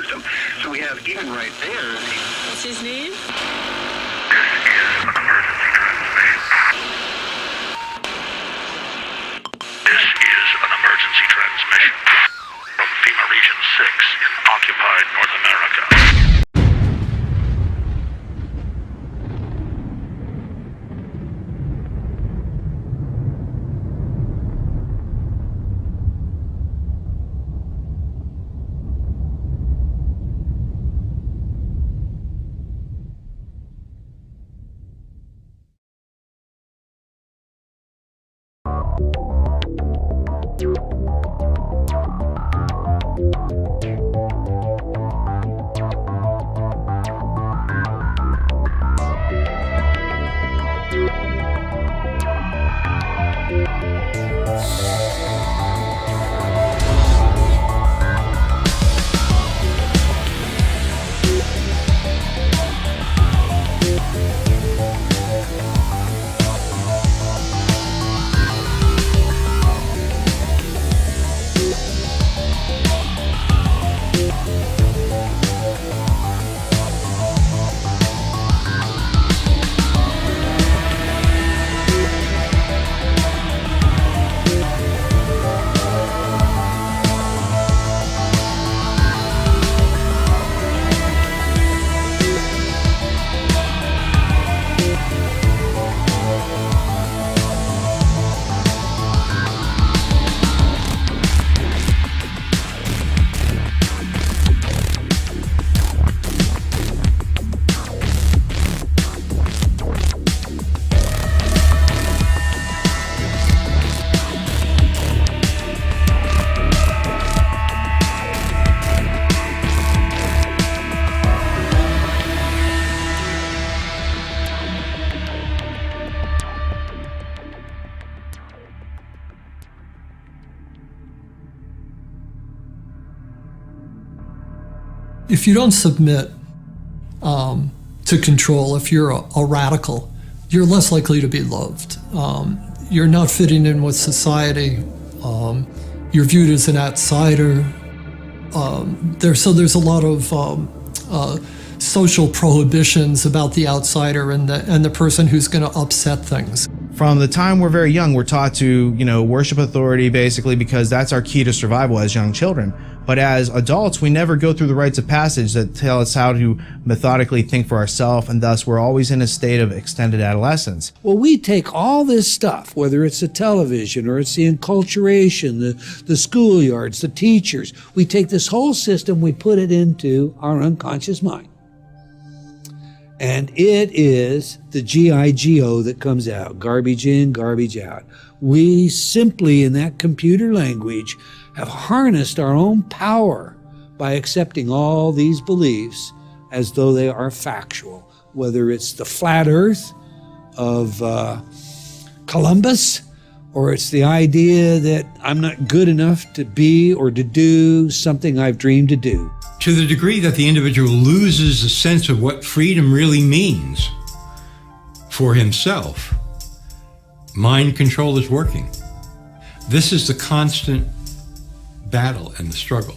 system. So we have, even right there... What's his name? This is an emergency transmission from FEMA Region 6 in occupied North America. If you don't submit to control, if you're a radical, you're less likely to be loved. You're not fitting in with society. You're viewed as an outsider. There's a lot of social prohibitions about the outsider and the person who's going to upset things. From the time we're very young, we're taught to, worship authority basically because that's our key to survival as young children. But as adults, we never go through the rites of passage that tell us how to methodically think for ourselves, and thus we're always in a state of extended adolescence. Well, we take all this stuff, whether it's the television or it's the enculturation, the schoolyards, the teachers, we take this whole system, we put it into our unconscious mind. And it is the GIGO that comes out, garbage in, garbage out. We simply, in that computer language, have harnessed our own power by accepting all these beliefs as though they are factual, whether it's the flat earth of Columbus, or it's the idea that I'm not good enough to be or to do something I've dreamed to do. To the degree that the individual loses a sense of what freedom really means for himself, mind control is working. This is the constant battle and the struggle.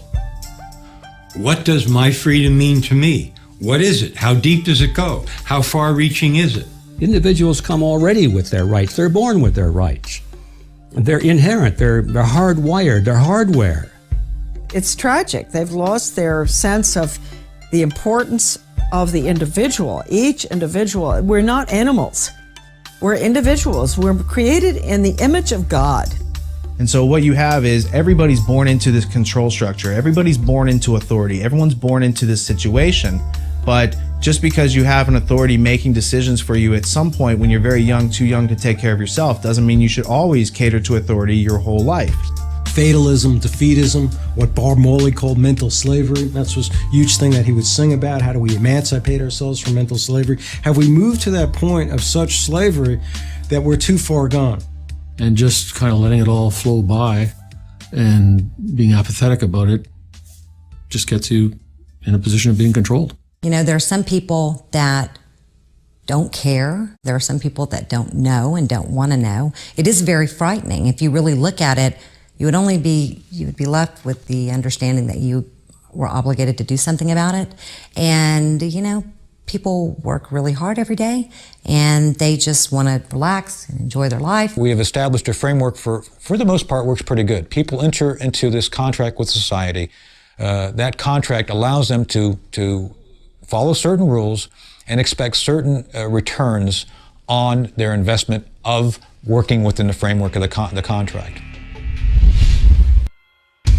What does my freedom mean to me? What is it? How deep does it go? How far-reaching is it? Individuals come already with their rights. They're born with their rights. They're inherent. They're hardwired. They're hardware. It's tragic. They've lost their sense of the importance of the individual, each individual. We're not animals. We're individuals. We're created in the image of God. And so what you have is everybody's born into this control structure. Everybody's born into authority. Everyone's born into this situation. But just because you have an authority making decisions for you at some point when you're very young, too young to take care of yourself, doesn't mean you should always cater to authority your whole life. Fatalism, defeatism, what Bob Marley called mental slavery. That's was a huge thing that he would sing about. How do we emancipate ourselves from mental slavery? Have we moved to that point of such slavery that we're too far gone? And just kind of letting it all flow by and being apathetic about it just gets you in a position of being controlled. You know, there are some people that don't care. There are some people that don't know and don't want to know. It is very frightening. If you really look at it, you would be left with the understanding that you we're obligated to do something about it. And, you know, people work really hard every day and they just want to relax and enjoy their life. We have established a framework for the most part, works pretty good. People enter into this contract with society. That contract allows them to follow certain rules and expect certain returns on their investment of working within the framework of the contract.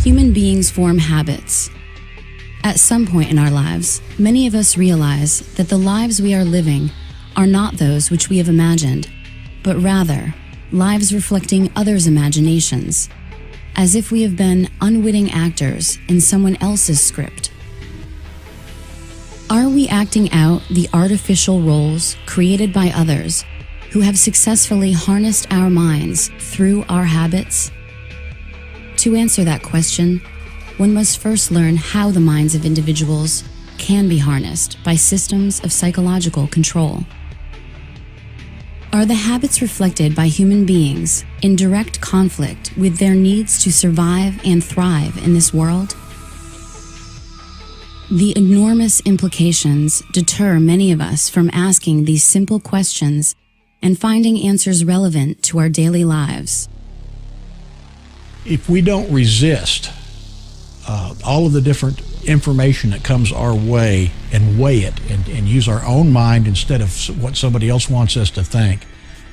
Human beings form habits. At some point in our lives, many of us realize that the lives we are living are not those which we have imagined, but rather lives reflecting others' imaginations, as if we have been unwitting actors in someone else's script. Are we acting out the artificial roles created by others who have successfully harnessed our minds through our habits? To answer that question, one must first learn how the minds of individuals can be harnessed by systems of psychological control. Are the habits reflected by human beings in direct conflict with their needs to survive and thrive in this world? The enormous implications deter many of us from asking these simple questions and finding answers relevant to our daily lives. If we don't resist all of the different information that comes our way and weigh it and use our own mind instead of what somebody else wants us to think,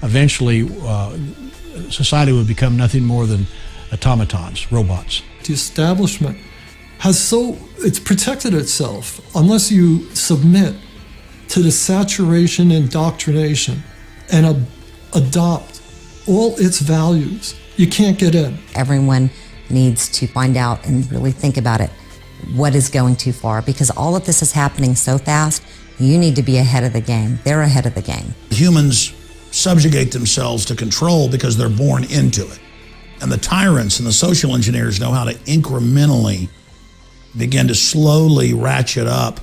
eventually society would become nothing more than automatons, robots. The establishment it's protected itself unless you submit to the saturation and indoctrination and adopt all its values. You can't get in. Everyone needs to find out and really think about it. What is going too far? Because all of this is happening so fast, you need to be ahead of the game. They're ahead of the game. Humans subjugate themselves to control because they're born into it. And the tyrants and the social engineers know how to incrementally begin to slowly ratchet up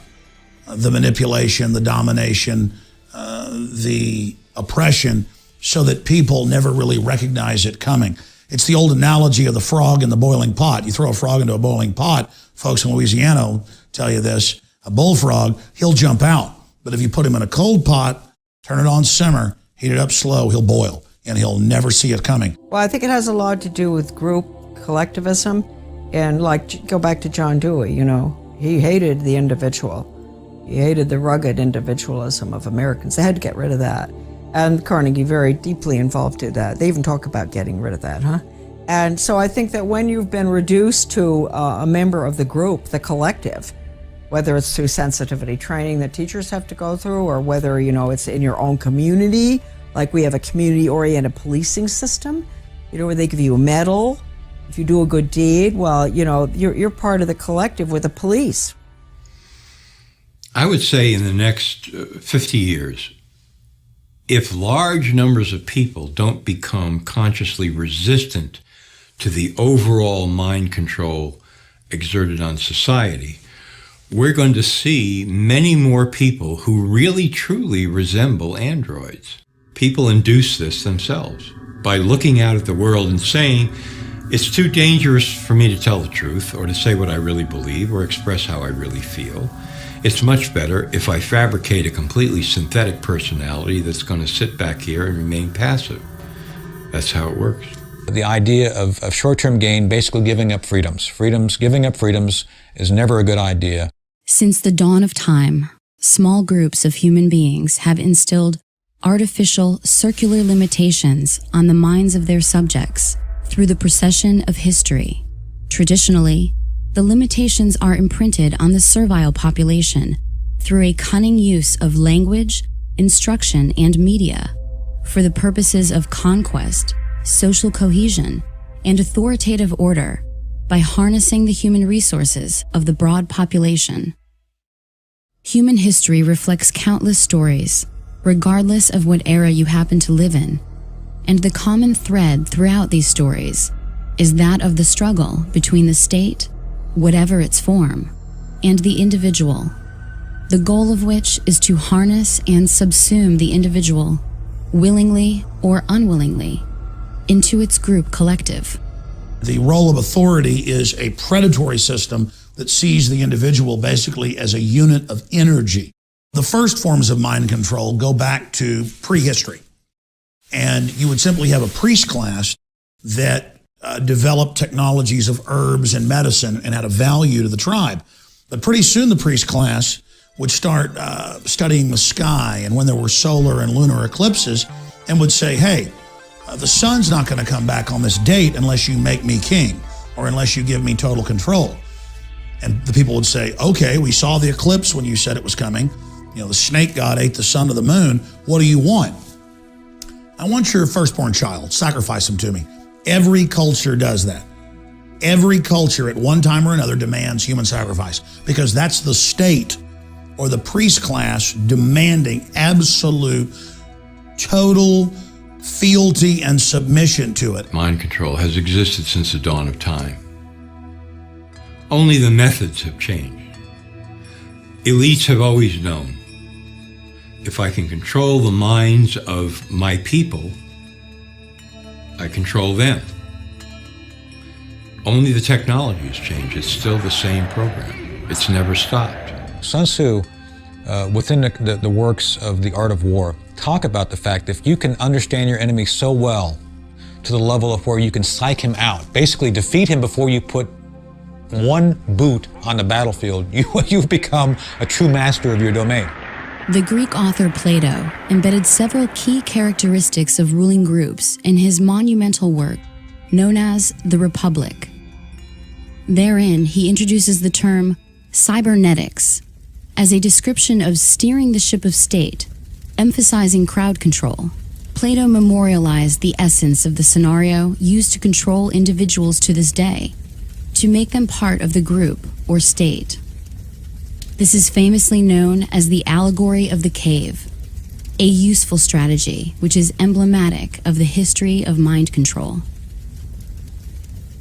the manipulation, the domination, the oppression, so that people never really recognize it coming. It's the old analogy of the frog in the boiling pot. You throw a frog into a boiling pot, folks in Louisiana will tell you this, a bullfrog, he'll jump out. But if you put him in a cold pot, turn it on simmer, heat it up slow, he'll boil, and he'll never see it coming. Well, I think it has a lot to do with group collectivism. And like, go back to John Dewey, you know, he hated the individual. He hated the rugged individualism of Americans. They had to get rid of that. And Carnegie very deeply involved in that. They even talk about getting rid of that, huh? And so I think that when you've been reduced to a member of the group, the collective, whether it's through sensitivity training that teachers have to go through, or whether, you know, it's in your own community, like we have a community-oriented policing system, you know, where they give you a medal. If you do a good deed, well, you know, you're part of the collective with the police. I would say in the next 50 years, if large numbers of people don't become consciously resistant to the overall mind control exerted on society, we're going to see many more people who really truly resemble androids. People induce this themselves by looking out at the world and saying, it's too dangerous for me to tell the truth or to say what I really believe or express how I really feel. It's much better if I fabricate a completely synthetic personality that's going to sit back here and remain passive. That's how it works. The idea of short-term gain, basically giving up freedoms. Giving up freedoms is never a good idea. Since the dawn of time, small groups of human beings have instilled artificial circular limitations on the minds of their subjects through the procession of history. Traditionally, the limitations are imprinted on the servile population through a cunning use of language, instruction, and media for the purposes of conquest, social cohesion, and authoritative order by harnessing the human resources of the broad population. Human history reflects countless stories, regardless of what era you happen to live in, and the common thread throughout these stories is that of the struggle between the state, whatever its form, and the individual, the goal of which is to harness and subsume the individual, willingly or unwillingly, into its group collective. The role of authority is a predatory system that sees the individual basically as a unit of energy. The first forms of mind control go back to prehistory. And you would simply have a priest class that developed technologies of herbs and medicine and had a value to the tribe. But pretty soon the priest class would start studying the sky and when there were solar and lunar eclipses and would say, hey, the sun's not going to come back on this date unless you make me king or unless you give me total control. And the people would say, okay, we saw the eclipse when you said it was coming. You know, the snake god ate the sun to the moon. What do you want? I want your firstborn child. Sacrifice him to me. Every culture does that. Every culture at one time or another demands human sacrifice because that's the state or the priest class demanding absolute, total fealty and submission to it. Mind control has existed since the dawn of time. Only the methods have changed. Elites have always known, if I can control the minds of my people, I control them. Only the technology has changed. It's still the same program. It's never stopped. Sun Tzu, within the works of The Art of War, talk about the fact that if you can understand your enemy so well to the level of where you can psych him out, basically defeat him before you put one boot on the battlefield, you've become a true master of your domain. The Greek author Plato embedded several key characteristics of ruling groups in his monumental work known as The Republic. Therein, he introduces the term cybernetics as a description of steering the ship of state, emphasizing crowd control. Plato memorialized the essence of the scenario used to control individuals to this day, to make them part of the group or state. This is famously known as the allegory of the cave, a useful strategy which is emblematic of the history of mind control.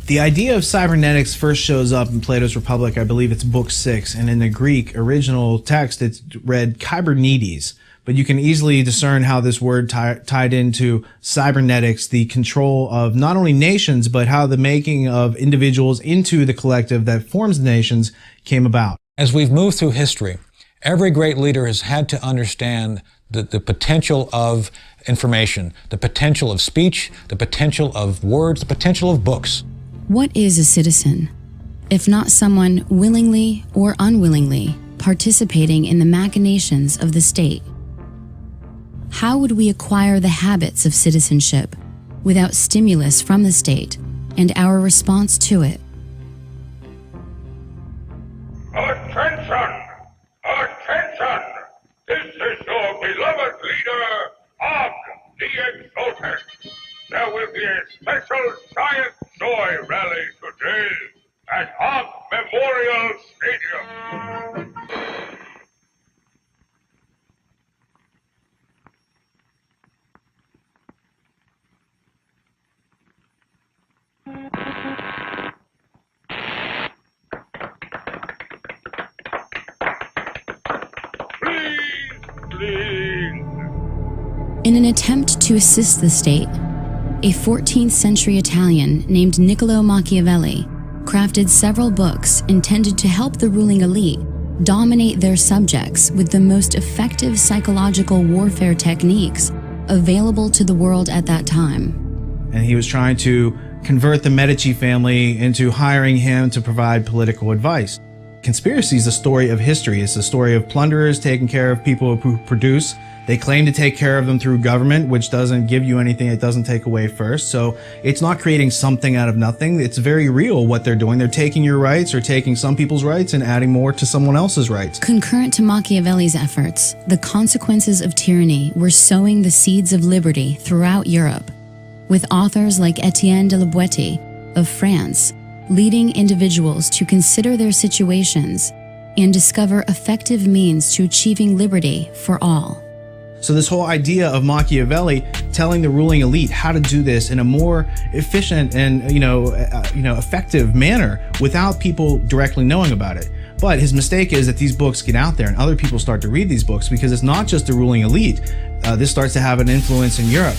The idea of cybernetics first shows up in Plato's Republic. I believe it's book 6, and in the Greek original text it's read kybernetes, but you can easily discern how this word tied into cybernetics, the control of not only nations, but how the making of individuals into the collective that forms nations came about. As we've moved through history, every great leader has had to understand the potential of information, the potential of speech, the potential of words, the potential of books. What is a citizen, if not someone willingly or unwillingly participating in the machinations of the state? How would we acquire the habits of citizenship without stimulus from the state and our response to it? Attention! Attention! This is your beloved leader, Og the Exalted. There will be a special Science Joy rally today at Og Memorial Stadium. In an attempt to assist the state, a 14th century Italian named Niccolo Machiavelli crafted several books intended to help the ruling elite dominate their subjects with the most effective psychological warfare techniques available to the world at that time. And he was trying to convert the Medici family into hiring him to provide political advice. Conspiracy is the story of history. It's the story of plunderers taking care of people who produce. They claim to take care of them through government, which doesn't give you anything, it doesn't take away first. So it's not creating something out of nothing. It's very real what they're doing. They're taking your rights or taking some people's rights and adding more to someone else's rights. Concurrent to Machiavelli's efforts, the consequences of tyranny were sowing the seeds of liberty throughout Europe, with authors like Etienne de la Boétie of France leading individuals to consider their situations and discover effective means to achieving liberty for all. So this whole idea of Machiavelli telling the ruling elite how to do this in a more efficient and effective manner without people directly knowing about it. But his mistake is that these books get out there and other people start to read these books because it's not just the ruling elite. This starts to have an influence in Europe.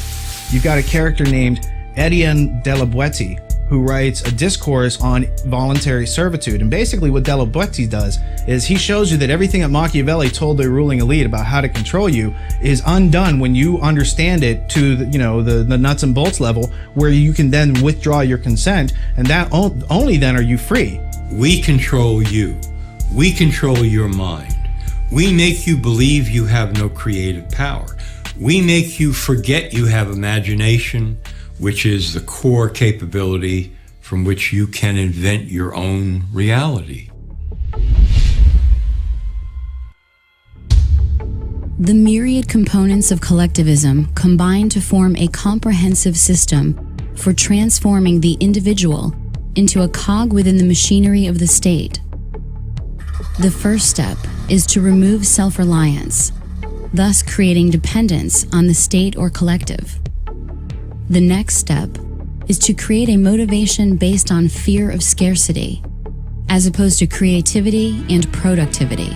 You've got a character named Etienne de la Boétie, who writes a discourse on voluntary servitude. And basically what Dello Boetti does is he shows you that everything that Machiavelli told the ruling elite about how to control you is undone when you understand it to the nuts and bolts level, where you can then withdraw your consent, and that only then are you free. We control you. We control your mind. We make you believe you have no creative power. We make you forget you have imagination, which is the core capability from which you can invent your own reality. The myriad components of collectivism combine to form a comprehensive system for transforming the individual into a cog within the machinery of the state. The first step is to remove self-reliance, thus creating dependence on the state or collective. The next step is to create a motivation based on fear of scarcity, as opposed to creativity and productivity.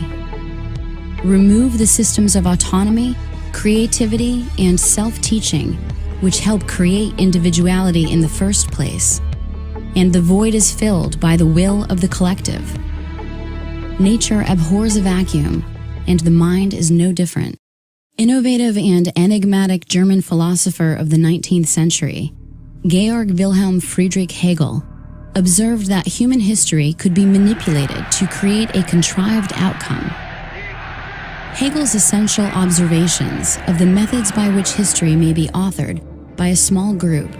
Remove the systems of autonomy, creativity, and self-teaching, which help create individuality in the first place, and the void is filled by the will of the collective. Nature abhors a vacuum, and the mind is no different. Innovative and enigmatic German philosopher of the 19th century, Georg Wilhelm Friedrich Hegel, observed that human history could be manipulated to create a contrived outcome. Hegel's essential observations of the methods by which history may be authored by a small group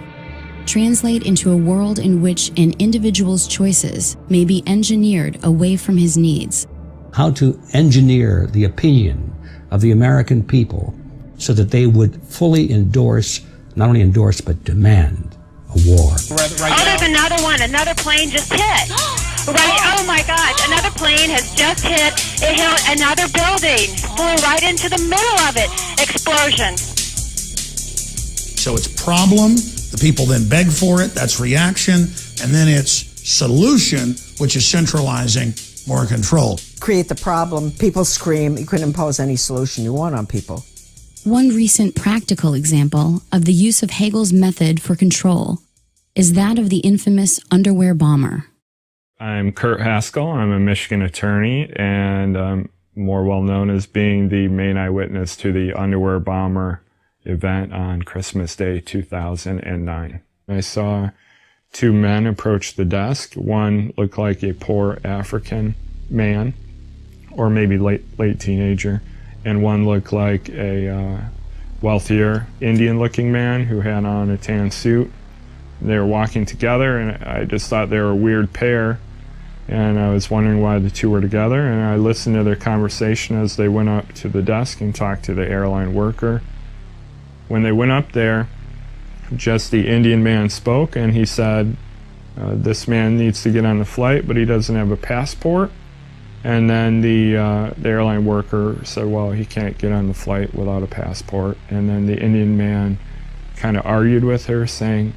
translate into a world in which an individual's choices may be engineered away from his needs. How to engineer the opinion of the American people so that they would fully endorse, not only endorse, but demand a war. Oh, there's another one. Another plane just hit. Right, oh my gosh, another plane has just hit. It hit another building. Flew right into the middle of it. Explosion. So it's problem, the people then beg for it, that's reaction, and then it's solution, which is centralizing more control. Create the problem, people scream, you can impose any solution you want on people. One recent practical example of the use of Hegel's method for control is that of the infamous underwear bomber. I'm Kurt Haskell. I'm a Michigan attorney, and I'm more well known as being the main eyewitness to the underwear bomber event on Christmas Day 2009. I saw two men approach the desk. One looked like a poor African man, or maybe late teenager, and one looked like a wealthier Indian-looking man who had on a tan suit. They were walking together, and I just thought they were a weird pair, and I was wondering why the two were together, and I listened to their conversation as they went up to the desk and talked to the airline worker. When they went up there, just the Indian man spoke, and he said, this man needs to get on the flight, but he doesn't have a passport. And then the airline worker said, well, he can't get on the flight without a passport. And then the Indian man kind of argued with her, saying,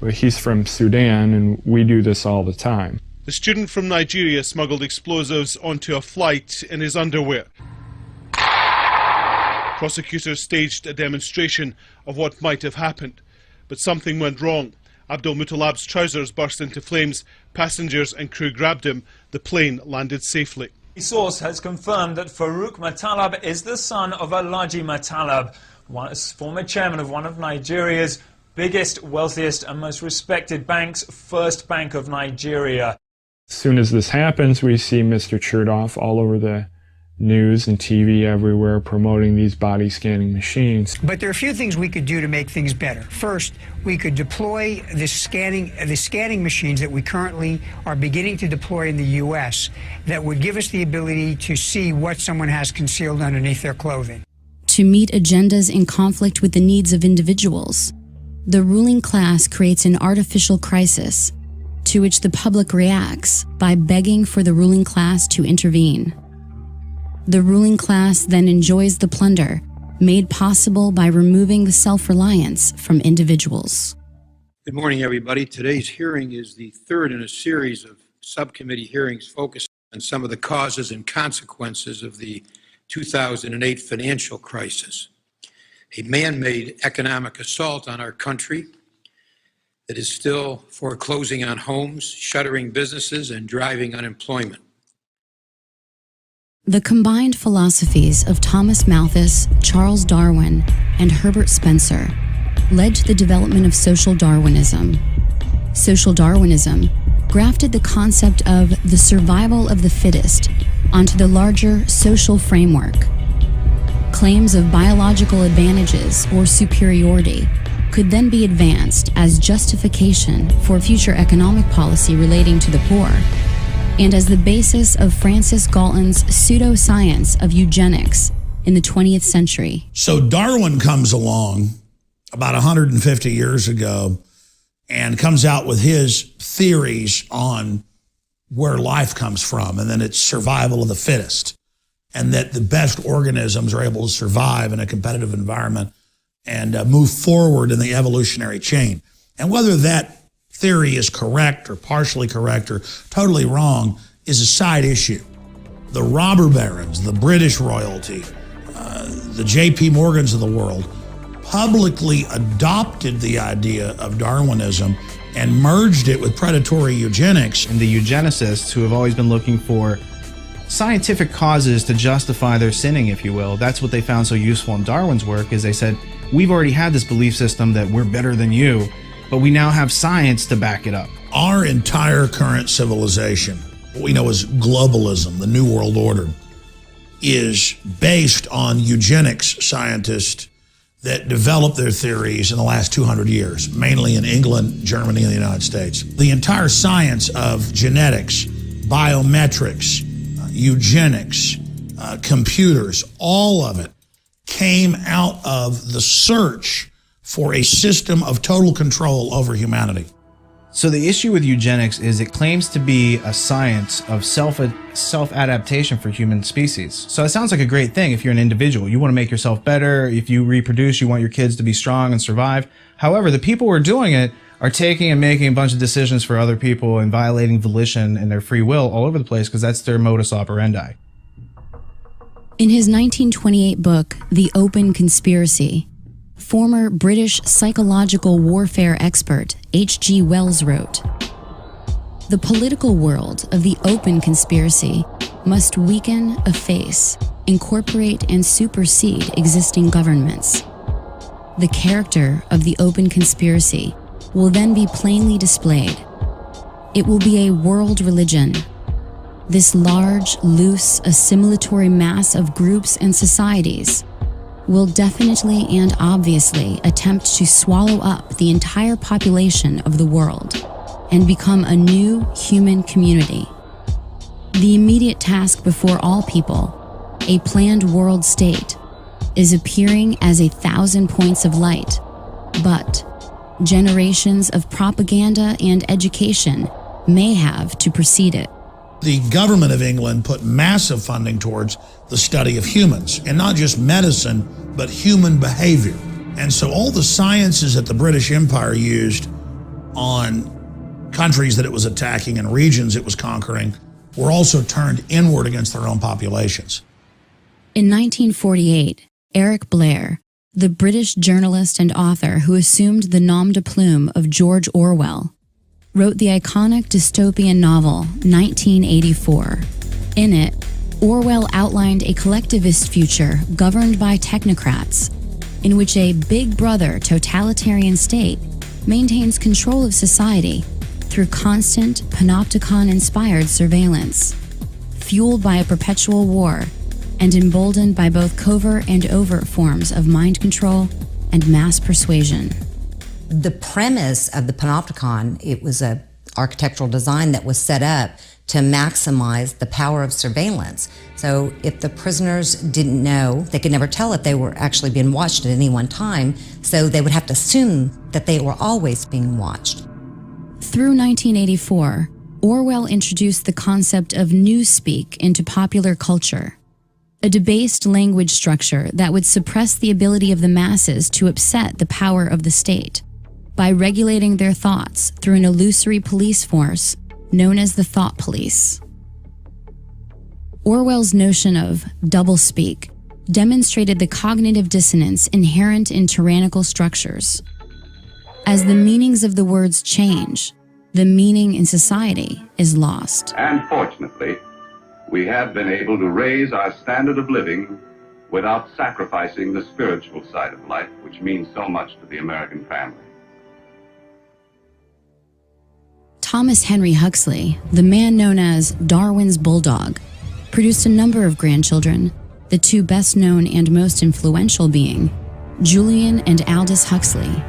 well, he's from Sudan, and we do this all the time. The student from Nigeria smuggled explosives onto a flight in his underwear. Prosecutors staged a demonstration of what might have happened, but something went wrong. Abdul Muttalab's trousers burst into flames. Passengers and crew grabbed him. The plane landed safely. A source has confirmed that Farouk Muttalab is the son of Alhaji Muttalab, former chairman of one of Nigeria's biggest, wealthiest and most respected banks, First Bank of Nigeria. As soon as this happens, we see Mr. Chertoff all over the news and TV everywhere promoting these body scanning machines. But there are a few things we could do to make things better. First, we could deploy the scanning machines that we currently are beginning to deploy in the U.S. that would give us the ability to see what someone has concealed underneath their clothing. To meet agendas in conflict with the needs of individuals, the ruling class creates an artificial crisis to which the public reacts by begging for the ruling class to intervene. The ruling class then enjoys the plunder made possible by removing the self-reliance from individuals. Good morning, everybody. Today's hearing is the third in a series of subcommittee hearings focused on some of the causes and consequences of the 2008 financial crisis, a man-made economic assault on our country that is still foreclosing on homes, shuttering businesses, and driving unemployment. The combined philosophies of Thomas Malthus, Charles Darwin, and Herbert Spencer led to the development of social Darwinism. Social Darwinism grafted the concept of the survival of the fittest onto the larger social framework. Claims of biological advantages or superiority could then be advanced as justification for future economic policy relating to the poor, and as the basis of Francis Galton's pseudoscience of eugenics in the 20th century. So Darwin comes along about 150 years ago and comes out with his theories on where life comes from, and then it's survival of the fittest, and that the best organisms are able to survive in a competitive environment and move forward in the evolutionary chain. And whether that theory is correct or partially correct or totally wrong is a side issue. The robber barons, the British royalty, the J.P. Morgans of the world publicly adopted the idea of Darwinism and merged it with predatory eugenics. And the eugenicists, who have always been looking for scientific causes to justify their sinning, if you will, that's what they found so useful in Darwin's work, is they said, we've already had this belief system that we're better than you, but we now have science to back it up. Our entire current civilization, what we know as globalism, the New World Order, is based on eugenics scientists that developed their theories in the last 200 years, mainly in England, Germany, and the United States. The entire science of genetics, biometrics, eugenics, computers, all of it came out of the search for a system of total control over humanity. So the issue with eugenics is it claims to be a science of self-adaptation for human species. So it sounds like a great thing if you're an individual. You want to make yourself better. If you reproduce, you want your kids to be strong and survive. However, the people who are doing it are taking and making a bunch of decisions for other people and violating volition and their free will all over the place because that's their modus operandi. In his 1928 book, The Open Conspiracy, former British psychological warfare expert H.G. Wells wrote, "The political world of the open conspiracy must weaken, efface, incorporate, and supersede existing governments. The character of the open conspiracy will then be plainly displayed. It will be a world religion. This large, loose, assimilatory mass of groups and societies will definitely and obviously attempt to swallow up the entire population of the world and become a new human community. The immediate task before all people, a planned world state, is appearing as 1,000 points of light, but generations of propaganda and education may have to precede it." The government of England put massive funding towards the study of humans, and not just medicine, but human behavior. And so all the sciences that the British Empire used on countries that it was attacking and regions it was conquering were also turned inward against their own populations. In 1948, Eric Blair, the British journalist and author who assumed the nom de plume of George Orwell, wrote the iconic dystopian novel 1984. In it, Orwell outlined a collectivist future governed by technocrats, in which a Big Brother totalitarian state maintains control of society through constant panopticon-inspired surveillance, fueled by a perpetual war and emboldened by both covert and overt forms of mind control and mass persuasion. The premise of the panopticon, it was an architectural design that was set up to maximize the power of surveillance. So if the prisoners didn't know, they could never tell if they were actually being watched at any one time, so they would have to assume that they were always being watched. Through 1984, Orwell introduced the concept of newspeak into popular culture, a debased language structure that would suppress the ability of the masses to upset the power of the state by regulating their thoughts through an illusory police force known as the thought police. Orwell's notion of doublespeak demonstrated the cognitive dissonance inherent in tyrannical structures. As the meanings of the words change, the meaning in society is lost. And fortunately, we have been able to raise our standard of living without sacrificing the spiritual side of life, which means so much to the American family. Thomas Henry Huxley, the man known as Darwin's bulldog, produced a number of grandchildren, the two best known and most influential being Julian and Aldous Huxley.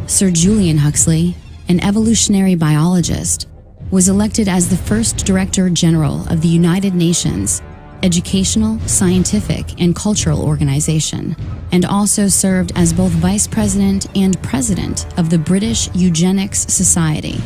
Sir Julian Huxley, an evolutionary biologist, was elected as the first Director General of the United Nations Educational, Scientific, and Cultural Organization, and also served as both Vice President and President of the British Eugenics Society.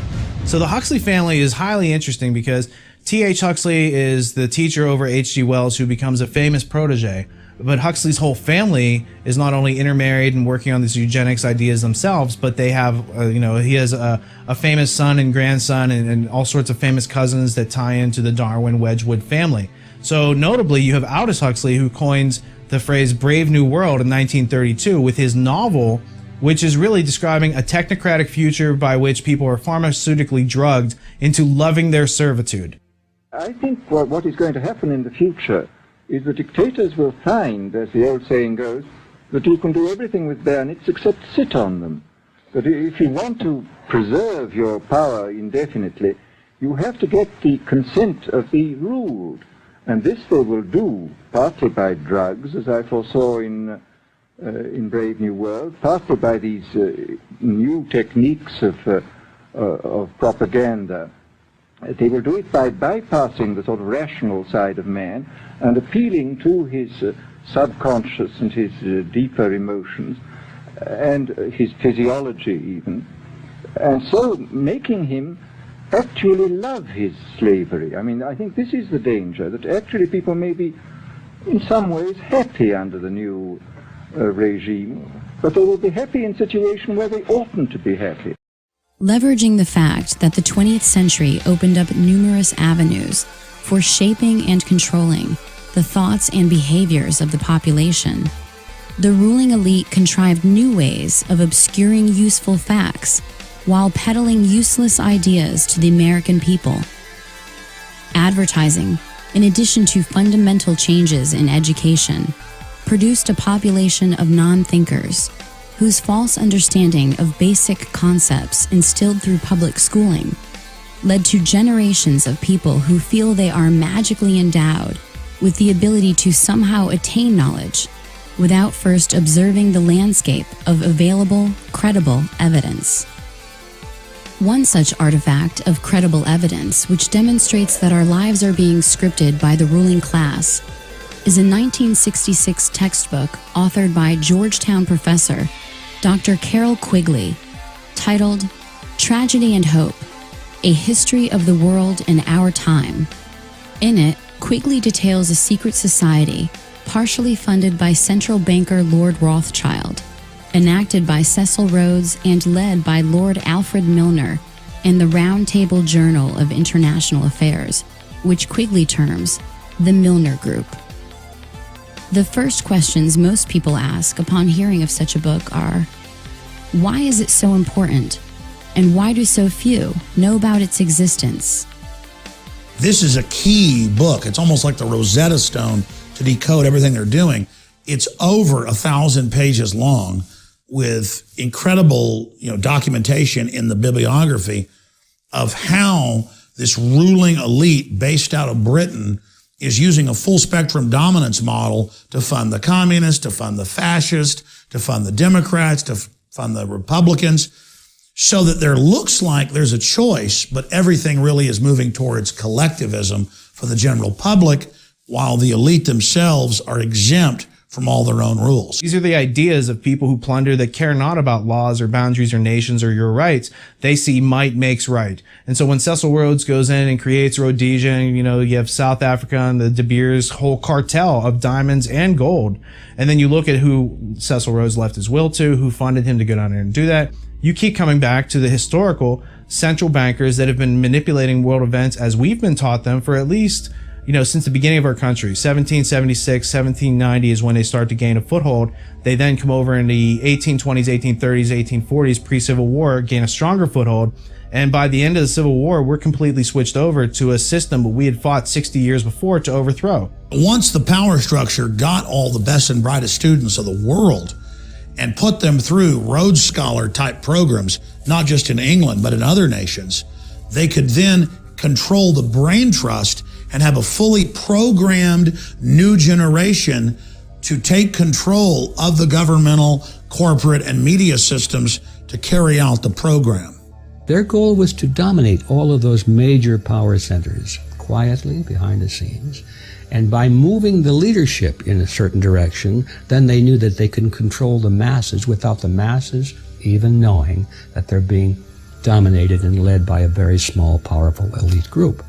So the Huxley family is highly interesting because T.H. Huxley is the teacher over H.G. Wells, who becomes a famous protege. But Huxley's whole family is not only intermarried and working on these eugenics ideas themselves, but they have, he has a famous son and grandson and all sorts of famous cousins that tie into the Darwin Wedgwood family. So notably, you have Aldous Huxley, who coins the phrase Brave New World in 1932 with his novel, which is really describing a technocratic future by which people are pharmaceutically drugged into loving their servitude. I think what is going to happen in the future is the dictators will find, as the old saying goes, that you can do everything with bayonets except sit on them. That if you want to preserve your power indefinitely, you have to get the consent of the ruled. And this they will do partly by drugs, as I foresaw in Brave New World, partly by these new techniques of propaganda. They will do it by bypassing the sort of rational side of man and appealing to his subconscious and his deeper emotions and his physiology even, and so making him actually love his slavery. I mean, I think this is the danger, that actually people may be in some ways happy under the new regime, but they will be happy in a situation where they oughtn't to be happy. Leveraging the fact that the 20th century opened up numerous avenues for shaping and controlling the thoughts and behaviors of the population, the ruling elite contrived new ways of obscuring useful facts while peddling useless ideas to the American people. Advertising, in addition to fundamental changes in education, produced a population of non-thinkers whose false understanding of basic concepts instilled through public schooling led to generations of people who feel they are magically endowed with the ability to somehow attain knowledge without first observing the landscape of available, credible evidence. One such artifact of credible evidence which demonstrates that our lives are being scripted by the ruling class is a 1966 textbook authored by Georgetown professor Dr. Carroll Quigley, titled Tragedy and Hope, A History of the World in Our Time. In it, Quigley details a secret society partially funded by central banker Lord Rothschild, enacted by Cecil Rhodes and led by Lord Alfred Milner in the Round Table Journal of International Affairs, which Quigley terms the Milner Group. The first questions most people ask upon hearing of such a book are, why is it so important? And why do so few know about its existence? This is a key book. It's almost like the Rosetta Stone to decode everything they're doing. It's over 1,000 pages long with incredible, documentation in the bibliography of how this ruling elite based out of Britain is using a full spectrum dominance model to fund the communists, to fund the fascists, to fund the Democrats, to fund the Republicans, so that there looks like there's a choice, but everything really is moving towards collectivism for the general public, while the elite themselves are exempt from all their own rules. These are the ideas of people who plunder that care not about laws or boundaries or nations or your rights. They see might makes right. And so when Cecil Rhodes goes in and creates Rhodesia, and, you have South Africa and the De Beers whole cartel of diamonds and gold. And then you look at who Cecil Rhodes left his will to, who funded him to go down there and do that. You keep coming back to the historical central bankers that have been manipulating world events as we've been taught them for at least since the beginning of our country. 1776, 1790 is when they start to gain a foothold. They then come over in the 1820s, 1830s, 1840s, pre-Civil War, gain a stronger foothold. And by the end of the Civil War, we're completely switched over to a system that we had fought 60 years before to overthrow. Once the power structure got all the best and brightest students of the world and put them through Rhodes Scholar type programs, not just in England, but in other nations, they could then control the brain trust and have a fully programmed new generation to take control of the governmental, corporate, and media systems to carry out the program. Their goal was to dominate all of those major power centers quietly behind the scenes. And by moving the leadership in a certain direction, then they knew that they could control the masses without the masses even knowing that they're being dominated and led by a very small, powerful elite group.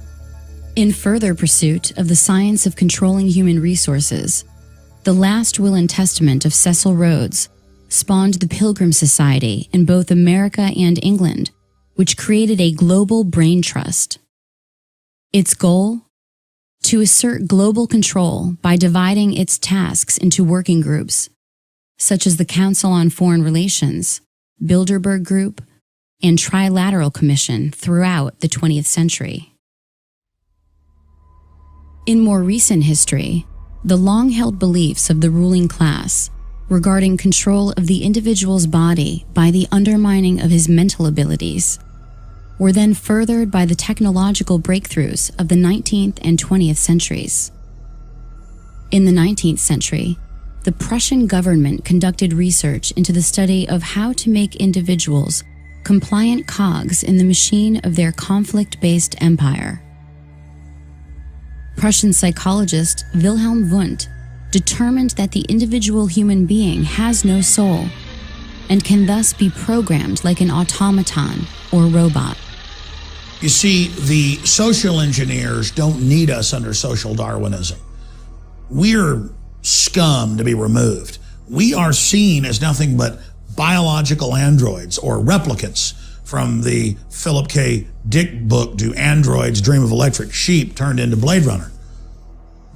In further pursuit of the science of controlling human resources, the last will and testament of Cecil Rhodes spawned the Pilgrim Society in both America and England, which created a global brain trust. Its goal? To assert global control by dividing its tasks into working groups, such as the Council on Foreign Relations, Bilderberg Group, and Trilateral Commission throughout the 20th century. In more recent history, the long-held beliefs of the ruling class regarding control of the individual's body by the undermining of his mental abilities were then furthered by the technological breakthroughs of the 19th and 20th centuries. In the 19th century, the Prussian government conducted research into the study of how to make individuals compliant cogs in the machine of their conflict-based empire. Prussian psychologist Wilhelm Wundt determined that the individual human being has no soul and can thus be programmed like an automaton or robot. You see, the social engineers don't need us under social Darwinism. We're scum to be removed. We are seen as nothing but biological androids or replicants from the Philip K. Dick book, Do Androids Dream of Electric Sheep, turned into Blade Runner.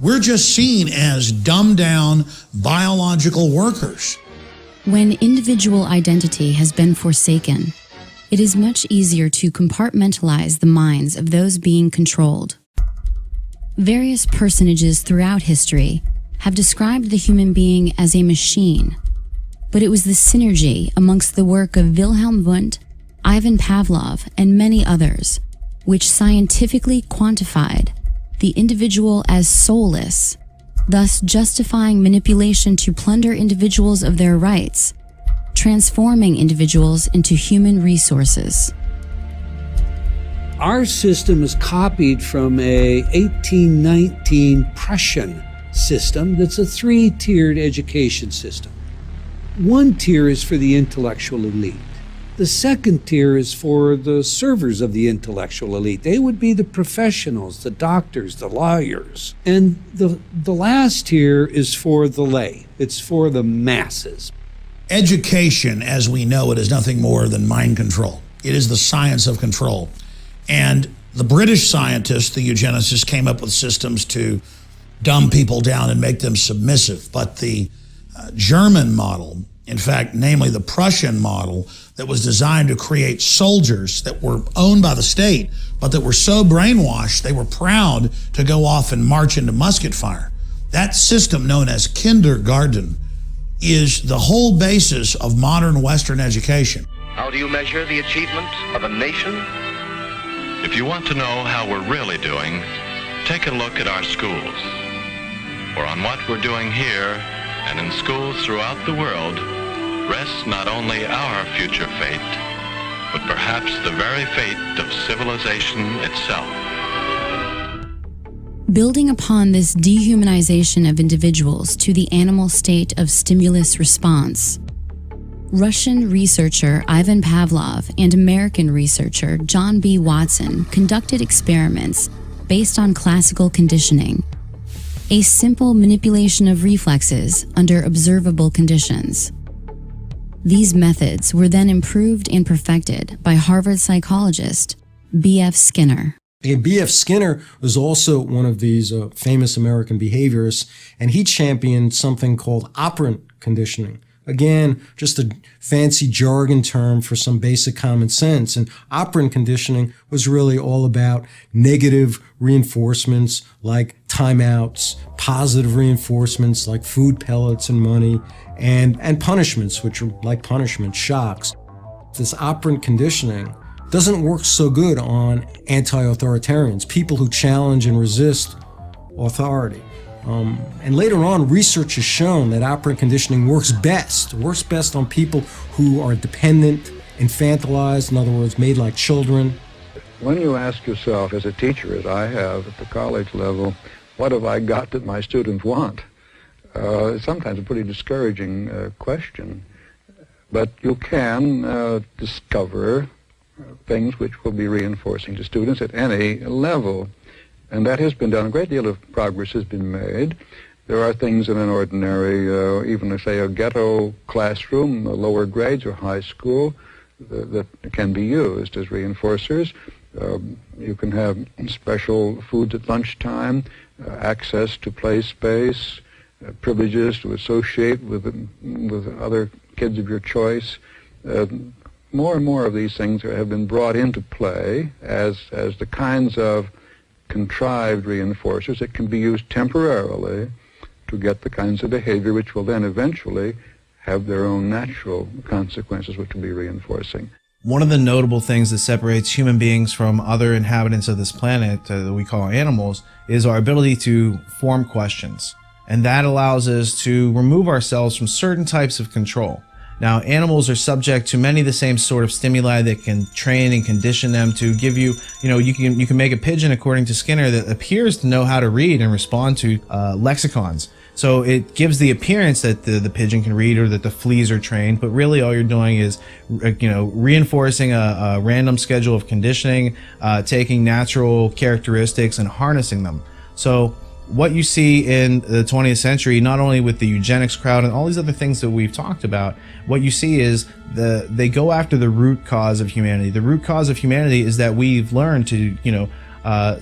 We're just seen as dumbed down biological workers. When individual identity has been forsaken, it is much easier to compartmentalize the minds of those being controlled. Various personages throughout history have described the human being as a machine, but it was the synergy amongst the work of Wilhelm Wundt, Ivan Pavlov, and many others, which scientifically quantified the individual as soulless, thus justifying manipulation to plunder individuals of their rights, transforming individuals into human resources. Our system is copied from a 1819 Prussian system that's a three-tiered education system. One tier is for the intellectual elite. The second tier is for the servers of the intellectual elite. They would be the professionals, the doctors, the lawyers. And the last tier is for the lay. It's for the masses. Education, as we know it, is nothing more than mind control. It is the science of control. And the British scientists, the eugenicists, came up with systems to dumb people down and make them submissive. But the German model, in fact, namely the Prussian model, that was designed to create soldiers that were owned by the state, but that were so brainwashed they were proud to go off and march into musket fire. That system, known as kindergarten, is the whole basis of modern Western education. How do you measure the achievement of a nation? If you want to know how we're really doing, take a look at our schools. For on what we're doing here and in schools throughout the world rests not only our future fate, but perhaps the very fate of civilization itself. Building upon this dehumanization of individuals to the animal state of stimulus response, Russian researcher Ivan Pavlov and American researcher John B. Watson conducted experiments based on classical conditioning, a simple manipulation of reflexes under observable conditions. These methods were then improved and perfected by Harvard psychologist B.F. Skinner. And B.F. Skinner was also one of these famous American behaviorists, and he championed something called operant conditioning. Again, just a fancy jargon term for some basic common sense. And operant conditioning was really all about negative reinforcements like timeouts, positive reinforcements like food pellets and money, and punishments, which are like punishment shocks. This operant conditioning doesn't work so good on anti-authoritarians, people who challenge and resist authority. And later on, research has shown that operant conditioning works best on people who are dependent, infantilized, in other words, made like children. When you ask yourself, as a teacher, as I have at the college level, what have I got that my students want? It's sometimes a pretty discouraging question. But you can discover things which will be reinforcing to students at any level. And that has been done. A great deal of progress has been made. There are things in an ordinary, even say a ghetto classroom, lower grades or high school, that can be used as reinforcers. You can have special foods at lunchtime, access to play space, privileges to associate with other kids of your choice. More and more of these things have been brought into play as the kinds of contrived reinforcers that can be used temporarily to get the kinds of behavior which will then eventually have their own natural consequences, which will be reinforcing. One of the notable things that separates human beings from other inhabitants of this planet that we call animals is our ability to form questions. And that allows us to remove ourselves from certain types of control. Now, animals are subject to many of the same sort of stimuli that can train and condition them to give you, you can make a pigeon, according to Skinner, that appears to know how to read and respond to lexicons. So it gives the appearance that the pigeon can read or that the fleas are trained, but really all you're doing is, reinforcing a random schedule of conditioning, taking natural characteristics and harnessing them. So what you see in the 20th century, not only with the eugenics crowd and all these other things that we've talked about, what you see is they go after the root cause of humanity. The root cause of humanity is that we've learned to,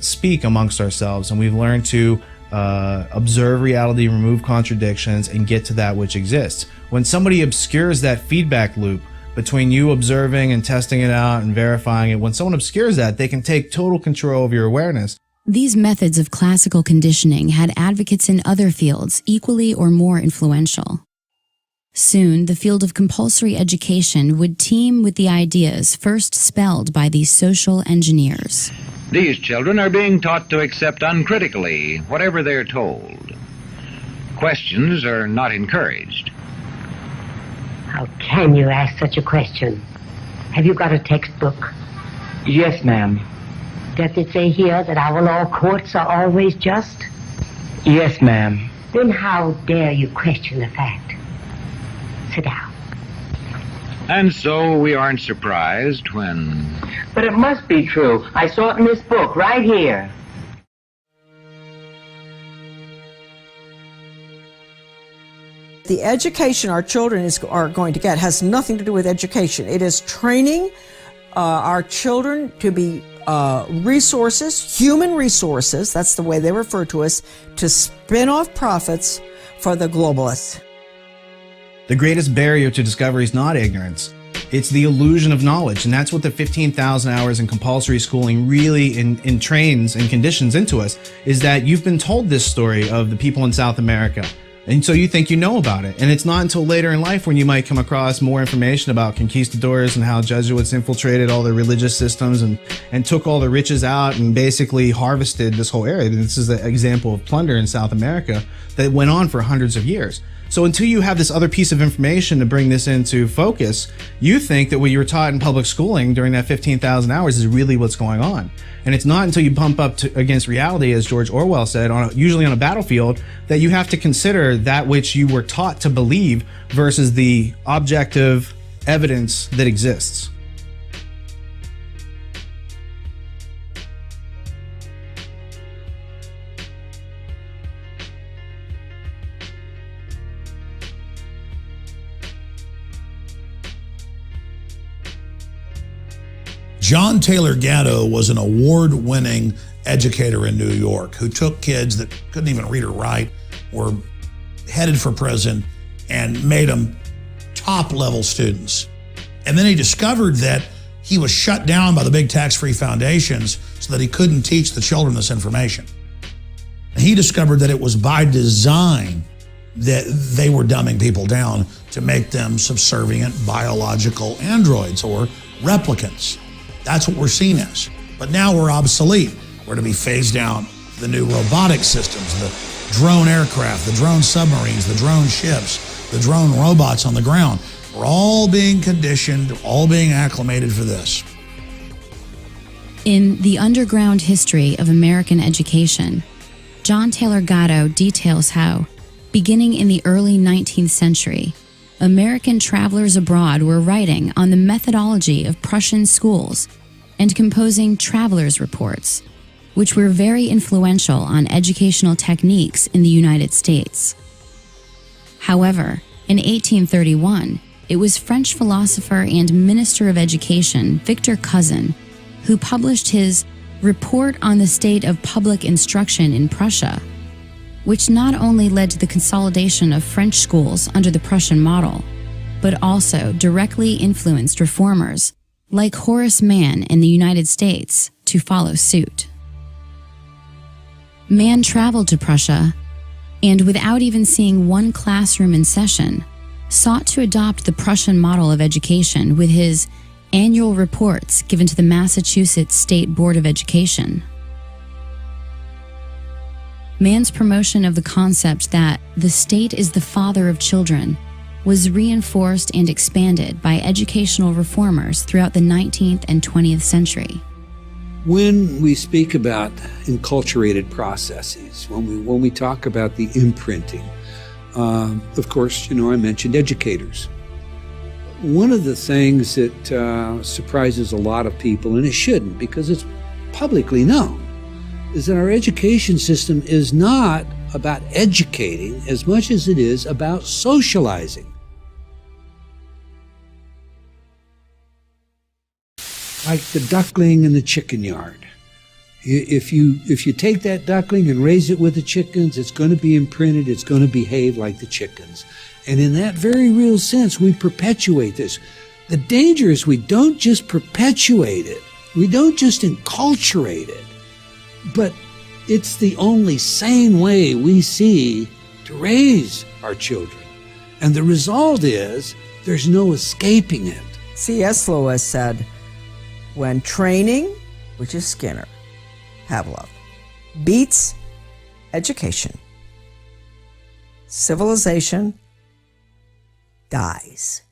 speak amongst ourselves, and we've learned to observe reality, remove contradictions, and get to that which exists. When somebody obscures that feedback loop between you observing and testing it out and verifying it, when someone obscures that, they can take total control of your awareness. These methods of classical conditioning had advocates in other fields equally or more influential. Soon, the field of compulsory education would teem with the ideas first spelled by these social engineers. These children are being taught to accept uncritically whatever they're told. Questions are not encouraged. How can you ask such a question? Have you got a textbook? Yes, ma'am. Does it say here that our law courts are always just? Yes, ma'am. Then how dare you question the fact? Sit down. And so we aren't surprised when... But it must be true. I saw it in this book right here. The education our children are going to get has nothing to do with education. It is training our children to be resources, human resources, that's the way they refer to us, to spin off profits for the globalists. The greatest barrier to discovery is not ignorance. It's the illusion of knowledge, and that's what the 15,000 hours in compulsory schooling really entrains and conditions into us, is that you've been told this story of the people in South America, and so you think you know about it. And it's not until later in life when you might come across more information about conquistadors and how Jesuits infiltrated all the religious systems and took all the riches out and basically harvested this whole area. This is an example of plunder in South America that went on for hundreds of years. So until you have this other piece of information to bring this into focus, you think that what you were taught in public schooling during that 15,000 hours is really what's going on. And it's not until you bump up against reality, as George Orwell said, usually on a battlefield, that you have to consider that which you were taught to believe versus the objective evidence that exists. John Taylor Gatto was an award-winning educator in New York who took kids that couldn't even read or write, were headed for prison, and made them top-level students. And then he discovered that he was shut down by the big tax-free foundations so that he couldn't teach the children this information. And he discovered that it was by design that they were dumbing people down to make them subservient biological androids or replicants. That's what we're seen as. But now we're obsolete. We're to be phased out the new robotic systems, the drone aircraft, the drone submarines, the drone ships, the drone robots on the ground. We're all being conditioned, all being acclimated for this. In The Underground History of American Education, John Taylor Gatto details how, beginning in the early 19th century, American travelers abroad were writing on the methodology of Prussian schools and composing travelers' reports, which were very influential on educational techniques in the United States. However, in 1831, it was French philosopher and Minister of Education Victor Cousin who published his Report on the State of Public Instruction in Prussia, which not only led to the consolidation of French schools under the Prussian model, but also directly influenced reformers like Horace Mann in the United States to follow suit. Mann traveled to Prussia and, without even seeing one classroom in session, sought to adopt the Prussian model of education with his annual reports given to the Massachusetts State Board of Education. Mann's promotion of the concept that the state is the father of children was reinforced and expanded by educational reformers throughout the 19th and 20th century. When we speak about enculturated processes, when we talk about the imprinting, of course, I mentioned educators. One of the things that surprises a lot of people, and it shouldn't because it's publicly known, is that our education system is not about educating as much as it is about socializing. Like the duckling in the chicken yard. If you take that duckling and raise it with the chickens, it's going to be imprinted, it's going to behave like the chickens. And in that very real sense, we perpetuate this. The danger is we don't just perpetuate it, we don't just enculturate it, but it's the only sane way we see to raise our children. And the result is there's no escaping it. C.S. Lewis said, when training, which is Skinner, Pavlov, beats education, civilization dies.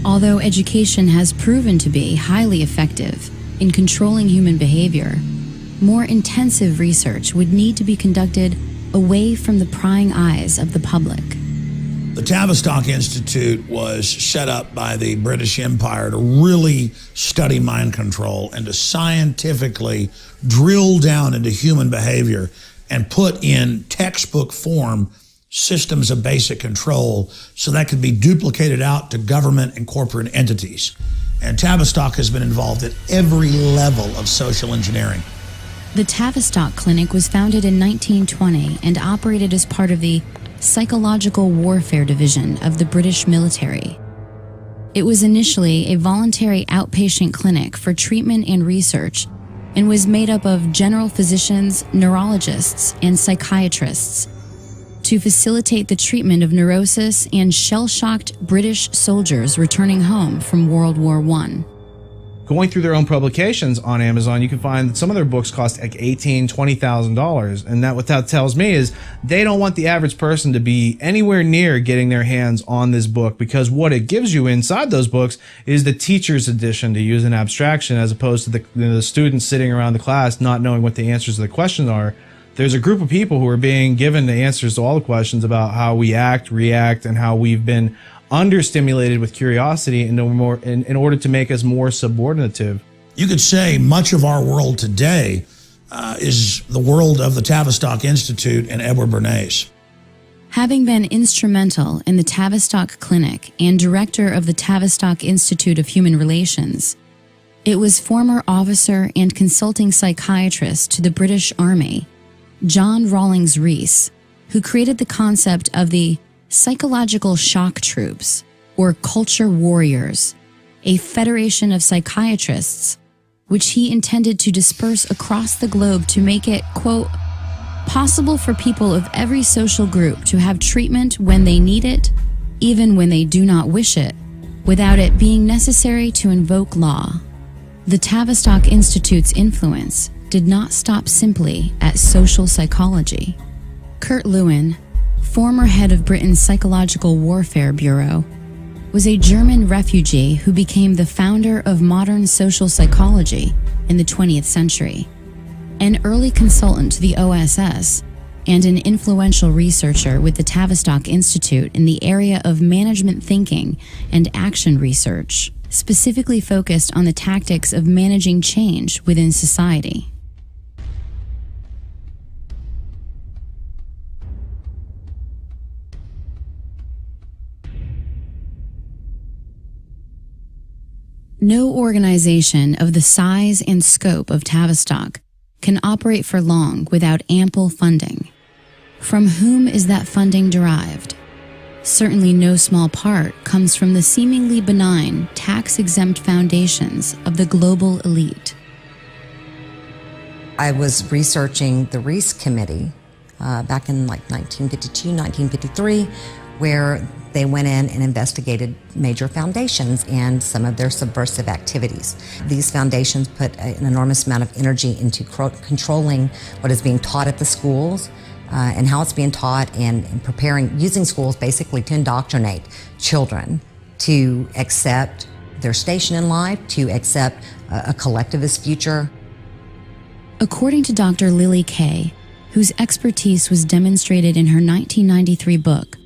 Although education has proven to be highly effective in controlling human behavior, more intensive research would need to be conducted away from the prying eyes of the public. The Tavistock Institute was set up by the British Empire to really study mind control and to scientifically drill down into human behavior and put in textbook form systems of basic control so that could be duplicated out to government and corporate entities. And Tavistock has been involved at every level of social engineering. The Tavistock Clinic was founded in 1920 and operated as part of the Psychological Warfare Division of the British military. It was initially a voluntary outpatient clinic for treatment and research and was made up of general physicians, neurologists, and psychiatrists to facilitate the treatment of neurosis and shell-shocked British soldiers returning home from World War I. Going through their own publications on Amazon, you can find that some of their books cost like $18,000, $20,000. And what that tells me is they don't want the average person to be anywhere near getting their hands on this book, because what it gives you inside those books is the teacher's edition, to use an abstraction, as opposed to the students sitting around the class not knowing what the answers to the questions are. There's a group of people who are being given the answers to all the questions about how we act, react, and how we've been understimulated with curiosity in order to make us more subordinative. You could say much of our world today is the world of the Tavistock Institute and Edward Bernays. Having been instrumental in the Tavistock Clinic and director of the Tavistock Institute of Human Relations, it was former officer and consulting psychiatrist to the British Army, John Rawlings Rees, who created the concept of the psychological shock troops, or culture warriors, a federation of psychiatrists, which he intended to disperse across the globe to make it, quote, possible for people of every social group to have treatment when they need it, even when they do not wish it, without it being necessary to invoke law. The Tavistock Institute's influence did not stop simply at social psychology. Kurt Lewin, former head of Britain's Psychological Warfare Bureau, was a German refugee who became the founder of modern social psychology in the 20th century. An early consultant to the OSS and an influential researcher with the Tavistock Institute in the area of management thinking and action research, specifically focused on the tactics of managing change within society. No organization of the size and scope of Tavistock can operate for long without ample funding. From whom is that funding derived? Certainly no small part comes from the seemingly benign, tax-exempt foundations of the global elite. I was researching the Rees Committee back in like 1952, 1953, where they went in and investigated major foundations and some of their subversive activities. These foundations put an enormous amount of energy into controlling what is being taught at the schools and how it's being taught, and preparing, using schools basically to indoctrinate children to accept their station in life, to accept a collectivist future. According to Dr. Lily Kay, whose expertise was demonstrated in her 1993 book,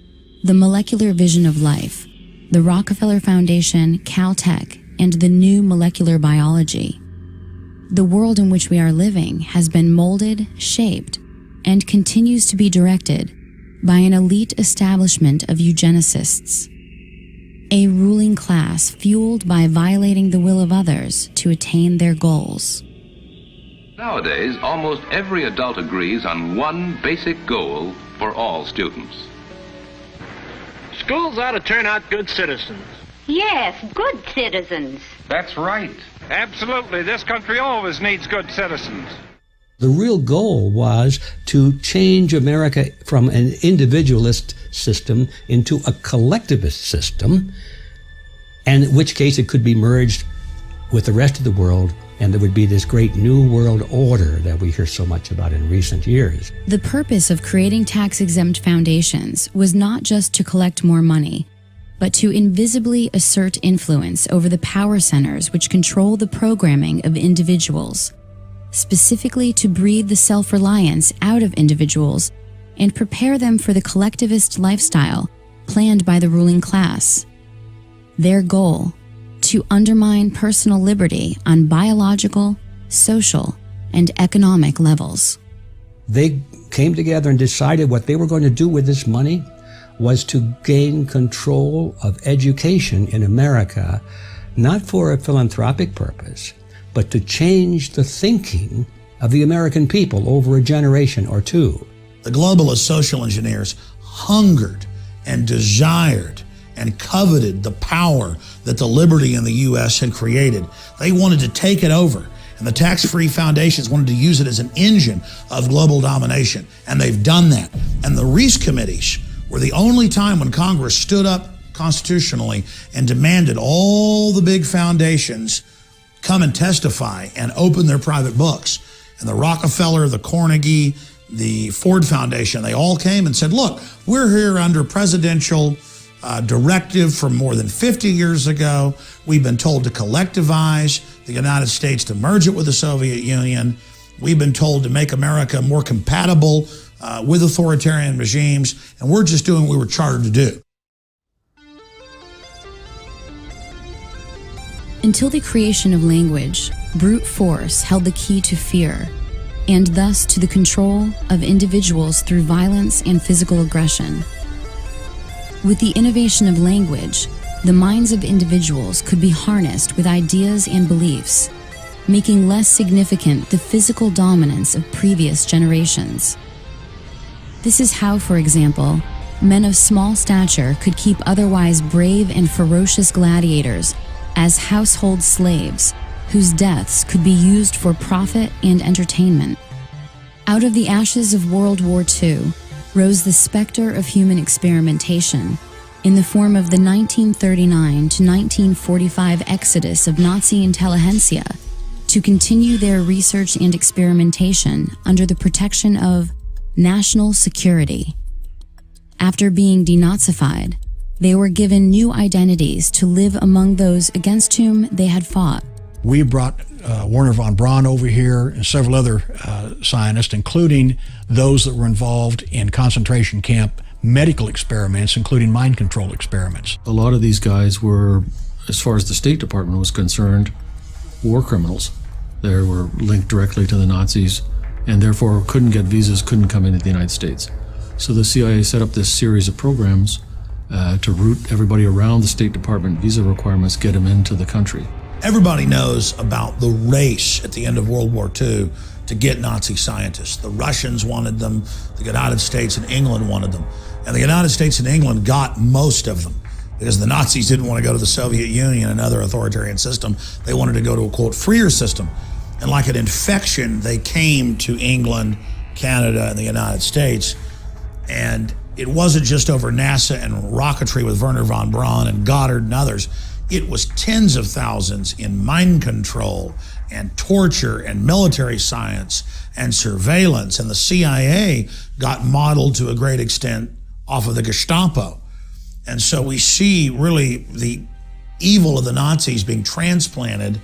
The Molecular Vision of Life, the Rockefeller Foundation, Caltech, and the New Molecular Biology, the world in which we are living has been molded, shaped, and continues to be directed by an elite establishment of eugenicists, a ruling class fueled by violating the will of others to attain their goals. Nowadays, almost every adult agrees on one basic goal for all students. Schools ought to turn out good citizens. Yes, good citizens. That's right. Absolutely. This country always needs good citizens. The real goal was to change America from an individualist system into a collectivist system, and in which case it could be merged with the rest of the world, and there would be this great new world order that we hear so much about in recent years. The purpose of creating tax-exempt foundations was not just to collect more money, but to invisibly assert influence over the power centers which control the programming of individuals, specifically to breed the self-reliance out of individuals and prepare them for the collectivist lifestyle planned by the ruling class. Their goal: to undermine personal liberty on biological, social, and economic levels. They came together and decided what they were going to do with this money was to gain control of education in America, not for a philanthropic purpose, but to change the thinking of the American people over a generation or two. The globalist social engineers hungered and desired and coveted the power that the liberty in the U.S. had created. They wanted to take it over, and the tax-free foundations wanted to use it as an engine of global domination, and they've done that. And the Rees committees were the only time when Congress stood up constitutionally and demanded all the big foundations come and testify and open their private books. And the Rockefeller, the Carnegie, the Ford Foundation, they all came and said, look, we're here under presidential directive from more than 50 years ago. We've been told to collectivize the United States, to merge it with the Soviet Union. We've been told to make America more compatible with authoritarian regimes, and we're just doing what we were chartered to do. Until the creation of language, brute force held the key to fear, and thus to the control of individuals through violence and physical aggression. With the innovation of language, the minds of individuals could be harnessed with ideas and beliefs, making less significant the physical dominance of previous generations. This is how, for example, men of small stature could keep otherwise brave and ferocious gladiators as household slaves, whose deaths could be used for profit and entertainment. Out of the ashes of World War II rose the specter of human experimentation in the form of the 1939 to 1945 exodus of Nazi intelligentsia to continue their research and experimentation under the protection of national security. After being denazified, they were given new identities to live among those against whom they had fought. We brought Wernher von Braun over here and several other scientists, including those that were involved in concentration camp medical experiments, including mind control experiments. A lot of these guys were, as far as the State Department was concerned, war criminals. They were linked directly to the Nazis and therefore couldn't get visas, couldn't come into the United States. So the CIA set up this series of programs to route everybody around the State Department visa requirements, get them into the country. Everybody knows about the race at the end of World War II to get Nazi scientists. The Russians wanted them, the United States and England wanted them. And the United States and England got most of them because the Nazis didn't want to go to the Soviet Union, another authoritarian system. They wanted to go to a, quote, freer system. And like an infection, they came to England, Canada, and the United States. And it wasn't just over NASA and rocketry with Wernher von Braun and Goddard and others. It was tens of thousands in mind control and torture and military science and surveillance. And the CIA got modeled to a great extent off of the Gestapo. And so we see really the evil of the Nazis being transplanted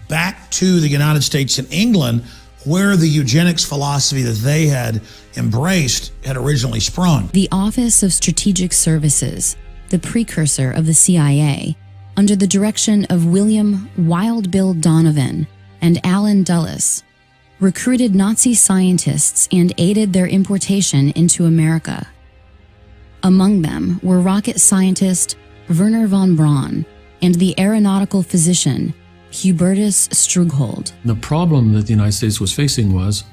back to the United States and England, where the eugenics philosophy that they had embraced had originally sprung. The Office of Strategic Services, the precursor of the CIA, under the direction of William Wild Bill Donovan and Allen Dulles, recruited Nazi scientists and aided their importation into America. Among them were rocket scientist Wernher von Braun and the aeronautical physician Hubertus Strughold. The problem that the United States was facing was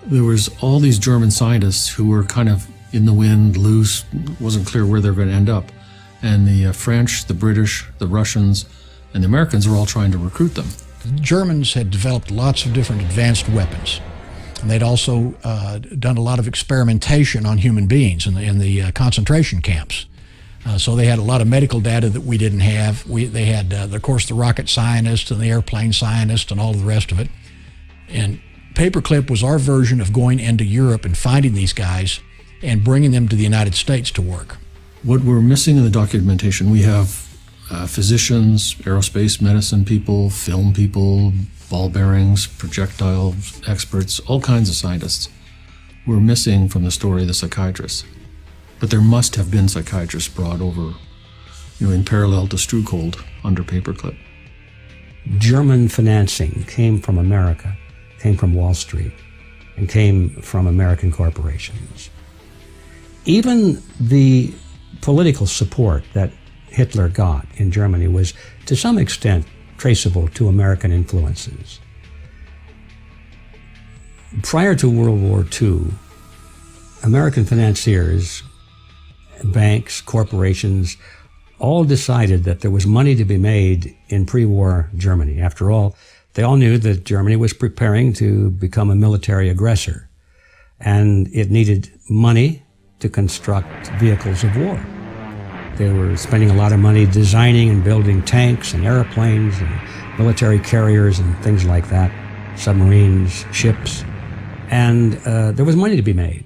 there was all these German scientists who were kind of in the wind, loose, wasn't clear where they were going to end up. And the French, the British, the Russians, and the Americans were all trying to recruit them. The Germans had developed lots of different advanced weapons. And they'd also done a lot of experimentation on human beings in the concentration camps. So they had a lot of medical data that we didn't have. They had, of course, the rocket scientists and the airplane scientists and all of the rest of it. And Paperclip was our version of going into Europe and finding these guys and bringing them to the United States to work. What we're missing in the documentation, we have physicians, aerospace medicine people, film people, ball bearings, projectile experts, all kinds of scientists. We're missing from the story the psychiatrists. But there must have been psychiatrists brought over, in parallel to Strughold under Paperclip. German financing came from America, came from Wall Street, and came from American corporations. Even the political support that Hitler got in Germany was to some extent traceable to American influences. Prior to World War II, American financiers, banks, corporations, all decided that there was money to be made in pre-war Germany. After all, they all knew that Germany was preparing to become a military aggressor, and it needed money to construct vehicles of war. They were spending a lot of money designing and building tanks and airplanes and military carriers and things like that, submarines, ships, and there was money to be made.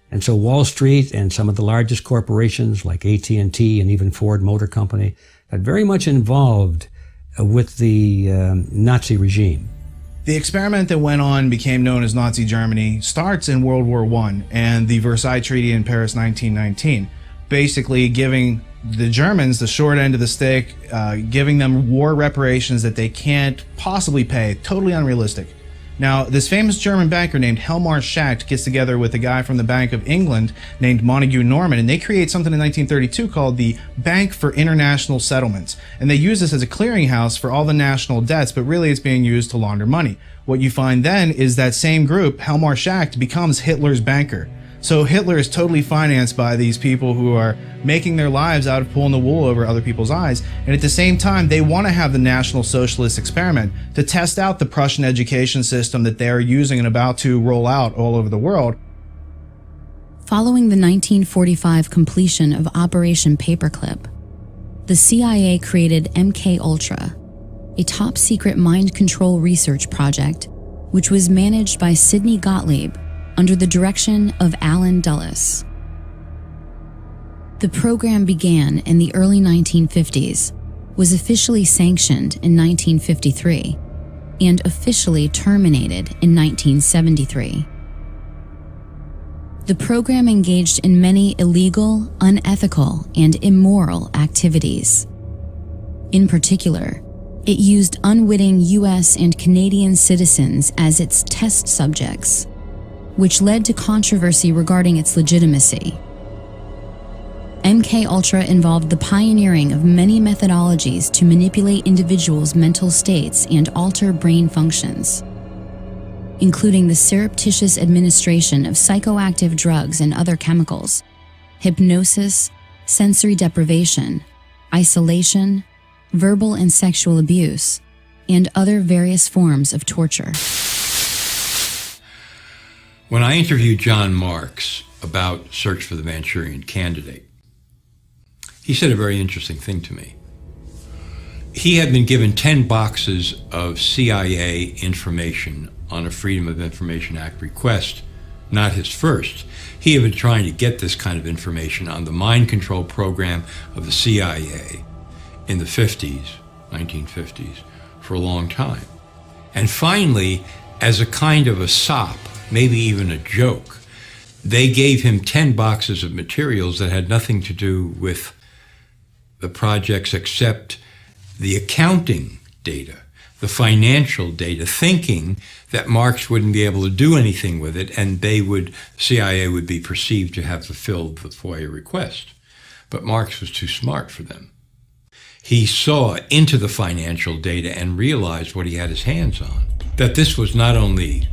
And so Wall Street and some of the largest corporations like AT&T and even Ford Motor Company got very much involved with the Nazi regime. The experiment that went on became known as Nazi Germany starts in World War I and the Versailles Treaty in Paris 1919, basically giving the Germans the short end of the stick, giving them war reparations that they can't possibly pay, totally unrealistic. Now, this famous German banker named Hjalmar Schacht gets together with a guy from the Bank of England named Montague Norman, and they create something in 1932 called the Bank for International Settlements. And they use this as a clearinghouse for all the national debts, but really it's being used to launder money. What you find then is that same group, Hjalmar Schacht, becomes Hitler's banker. So Hitler is totally financed by these people who are making their lives out of pulling the wool over other people's eyes. And at the same time, they want to have the National Socialist experiment to test out the Prussian education system that they are using and about to roll out all over the world. Following the 1945 completion of Operation Paperclip, the CIA created MK-Ultra, a top-secret mind control research project which was managed by Sidney Gottlieb under the direction of Alan Dulles. The program began in the early 1950s, was officially sanctioned in 1953, and officially terminated in 1973. The program engaged in many illegal, unethical, and immoral activities. In particular, it used unwitting US and Canadian citizens as its test subjects, which led to controversy regarding its legitimacy. MK-Ultra involved the pioneering of many methodologies to manipulate individuals' mental states and alter brain functions, including the surreptitious administration of psychoactive drugs and other chemicals, hypnosis, sensory deprivation, isolation, verbal and sexual abuse, and other various forms of torture. When I interviewed John Marks about Search for the Manchurian Candidate, he said a very interesting thing to me. He had been given 10 boxes of CIA information on a Freedom of Information Act request, not his first. He had been trying to get this kind of information on the mind control program of the CIA in the 1950s, for a long time. And finally, as a kind of a sop, maybe even a joke, they gave him 10 boxes of materials that had nothing to do with the projects except the accounting data, the financial data, thinking that Marx wouldn't be able to do anything with it and CIA would be perceived to have fulfilled the FOIA request. But Marx was too smart for them. He saw into the financial data and realized what he had his hands on, that this was not only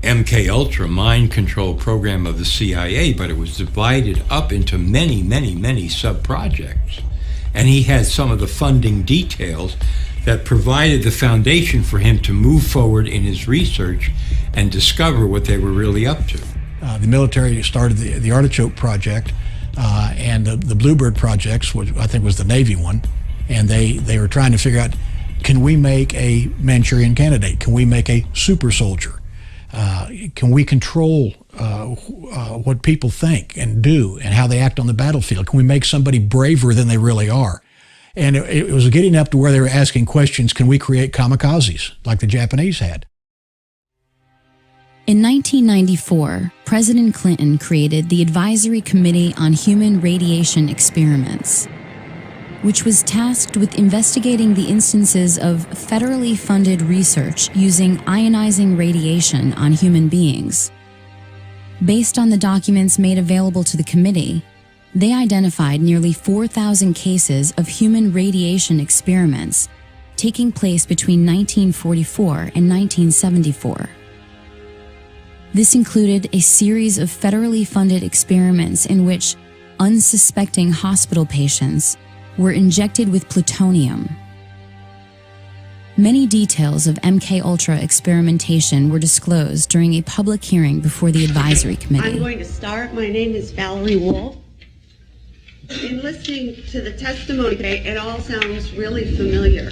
MK-Ultra mind control program of the CIA, but it was divided up into many sub-projects. And he had some of the funding details that provided the foundation for him to move forward in his research and discover what they were really up to. The military started the Artichoke Project and the Bluebird projects, which I think was the Navy one, and they were trying to figure out, can we make a Manchurian Candidate? Can we make a super soldier? Can we control what people think and do and how they act on the battlefield? Can we make somebody braver than they really are? And it was getting up to where they were asking questions, can we create kamikazes like the Japanese had? In 1994, President Clinton created the Advisory Committee on Human Radiation Experiments, which was tasked with investigating the instances of federally funded research using ionizing radiation on human beings. Based on the documents made available to the committee, they identified nearly 4,000 cases of human radiation experiments taking place between 1944 and 1974. This included a series of federally funded experiments in which unsuspecting hospital patients were injected with plutonium. Many details of MK-Ultra experimentation were disclosed during a public hearing before the advisory committee. I'm going to start. My name is Valerie Wolf. In listening to the testimony today, it all sounds really familiar.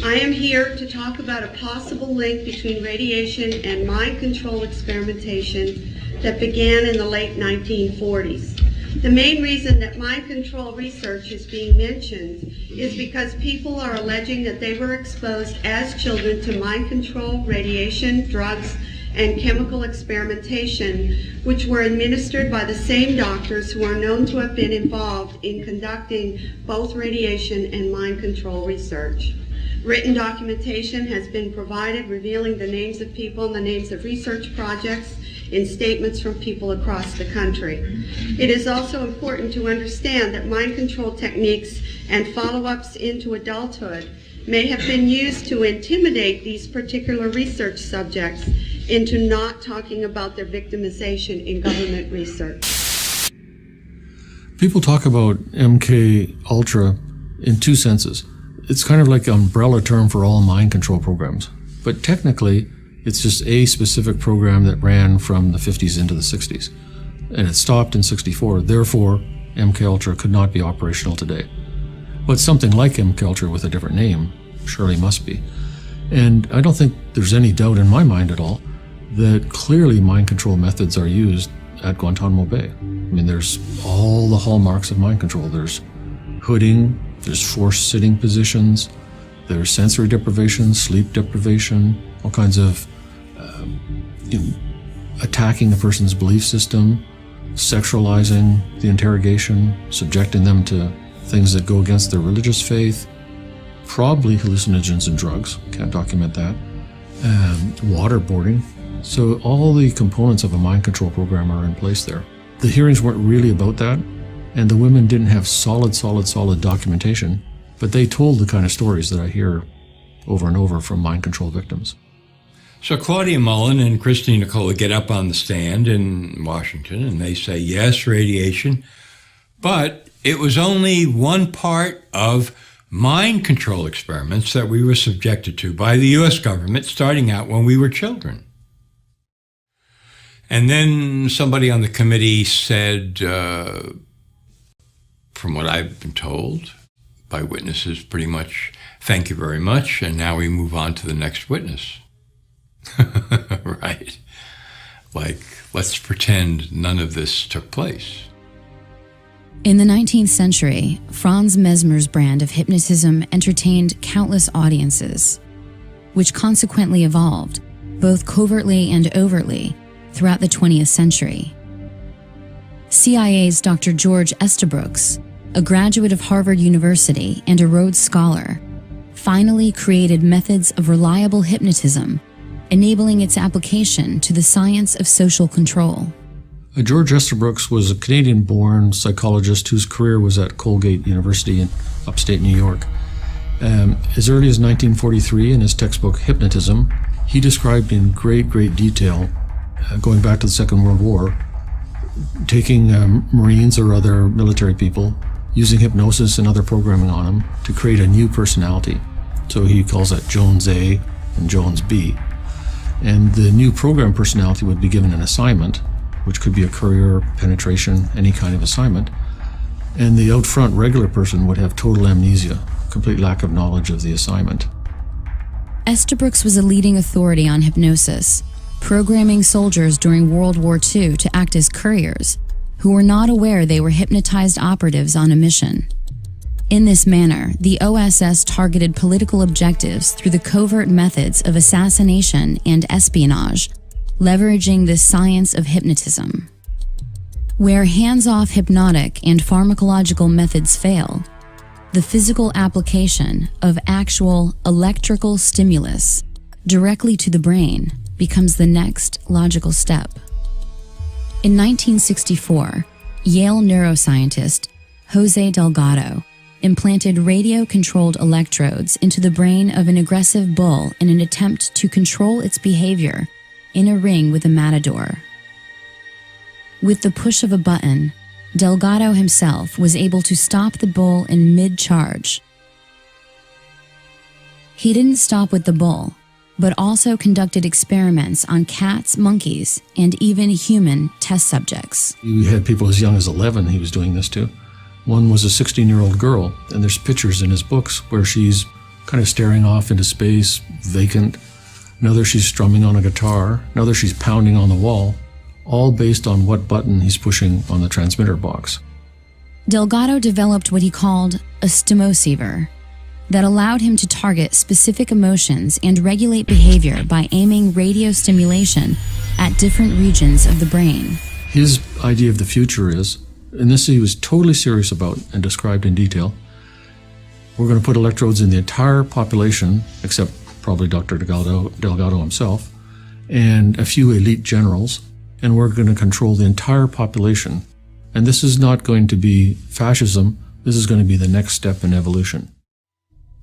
I am here to talk about a possible link between radiation and mind control experimentation that began in the late 1940s. The main reason that mind control research is being mentioned is because people are alleging that they were exposed as children to mind control, radiation, drugs, and chemical experimentation, which were administered by the same doctors who are known to have been involved in conducting both radiation and mind control research. Written documentation has been provided revealing the names of people and the names of research projects in statements from people across the country. It is also important to understand that mind control techniques and follow-ups into adulthood may have been used to intimidate these particular research subjects into not talking about their victimization in government research. People talk about MK Ultra in two senses. It's kind of like an umbrella term for all mind control programs. But technically, it's just a specific program that ran from the 50s into the 60s. And it stopped in 64. Therefore, MK Ultra could not be operational today. But something like MK Ultra with a different name surely must be. And I don't think there's any doubt in my mind at all that clearly mind control methods are used at Guantanamo Bay. I mean, there's all the hallmarks of mind control. There's hooding, there's forced sitting positions, there's sensory deprivation, sleep deprivation, all kinds of attacking a person's belief system, sexualizing the interrogation, subjecting them to things that go against their religious faith, probably hallucinogens and drugs, can't document that, waterboarding. So all the components of a mind control program are in place there. The hearings weren't really about that, and the women didn't have solid documentation, but they told the kind of stories that I hear over and over from mind control victims. So Claudia Mullen and Christine Nicola get up on the stand in Washington and they say, yes, radiation, but it was only one part of mind control experiments that we were subjected to by the U.S. government starting out when we were children. And then somebody on the committee said, from what I've been told by witnesses, pretty much, thank you very much, and now we move on to the next witness. Right. Like, let's pretend none of this took place. In the 19th century, Franz Mesmer's brand of hypnotism entertained countless audiences, which consequently evolved, both covertly and overtly, throughout the 20th century. CIA's Dr. George Estabrooks, a graduate of Harvard University and a Rhodes Scholar, finally created methods of reliable hypnotism, enabling its application to the science of social control. George Estabrooks was a Canadian-born psychologist whose career was at Colgate University in upstate New York. As early as 1943, in his textbook Hypnotism, he described in great detail, going back to the Second World War, taking Marines or other military people, using hypnosis and other programming on them to create a new personality. So he calls that Jones A and Jones B. And the new program personality would be given an assignment, which could be a courier, penetration, any kind of assignment. And the out front regular person would have total amnesia, complete lack of knowledge of the assignment. Estabrooks was a leading authority on hypnosis, programming soldiers during World War II to act as couriers, who were not aware they were hypnotized operatives on a mission. In this manner, the OSS targeted political objectives through the covert methods of assassination and espionage, leveraging the science of hypnotism. Where hands-off hypnotic and pharmacological methods fail, the physical application of actual electrical stimulus directly to the brain becomes the next logical step. In 1964, Yale neuroscientist Jose Delgado implanted radio-controlled electrodes into the brain of an aggressive bull in an attempt to control its behavior in a ring with a matador. With the push of a button, Delgado himself was able to stop the bull in mid-charge. He didn't stop with the bull, but also conducted experiments on cats, monkeys, and even human test subjects. You had people as young as 11 he was doing this to. One was a 16-year-old girl, and there's pictures in his books where she's kind of staring off into space, vacant. Another she's strumming on a guitar. Another she's pounding on the wall, all based on what button he's pushing on the transmitter box. Delgado developed what he called a stimoceiver, that allowed him to target specific emotions and regulate behavior by aiming radio stimulation at different regions of the brain. His idea of the future is, and this he was totally serious about and described in detail, we're going to put electrodes in the entire population, except probably Dr. Delgado himself, and a few elite generals, and we're going to control the entire population. And this is not going to be fascism, this is going to be the next step in evolution.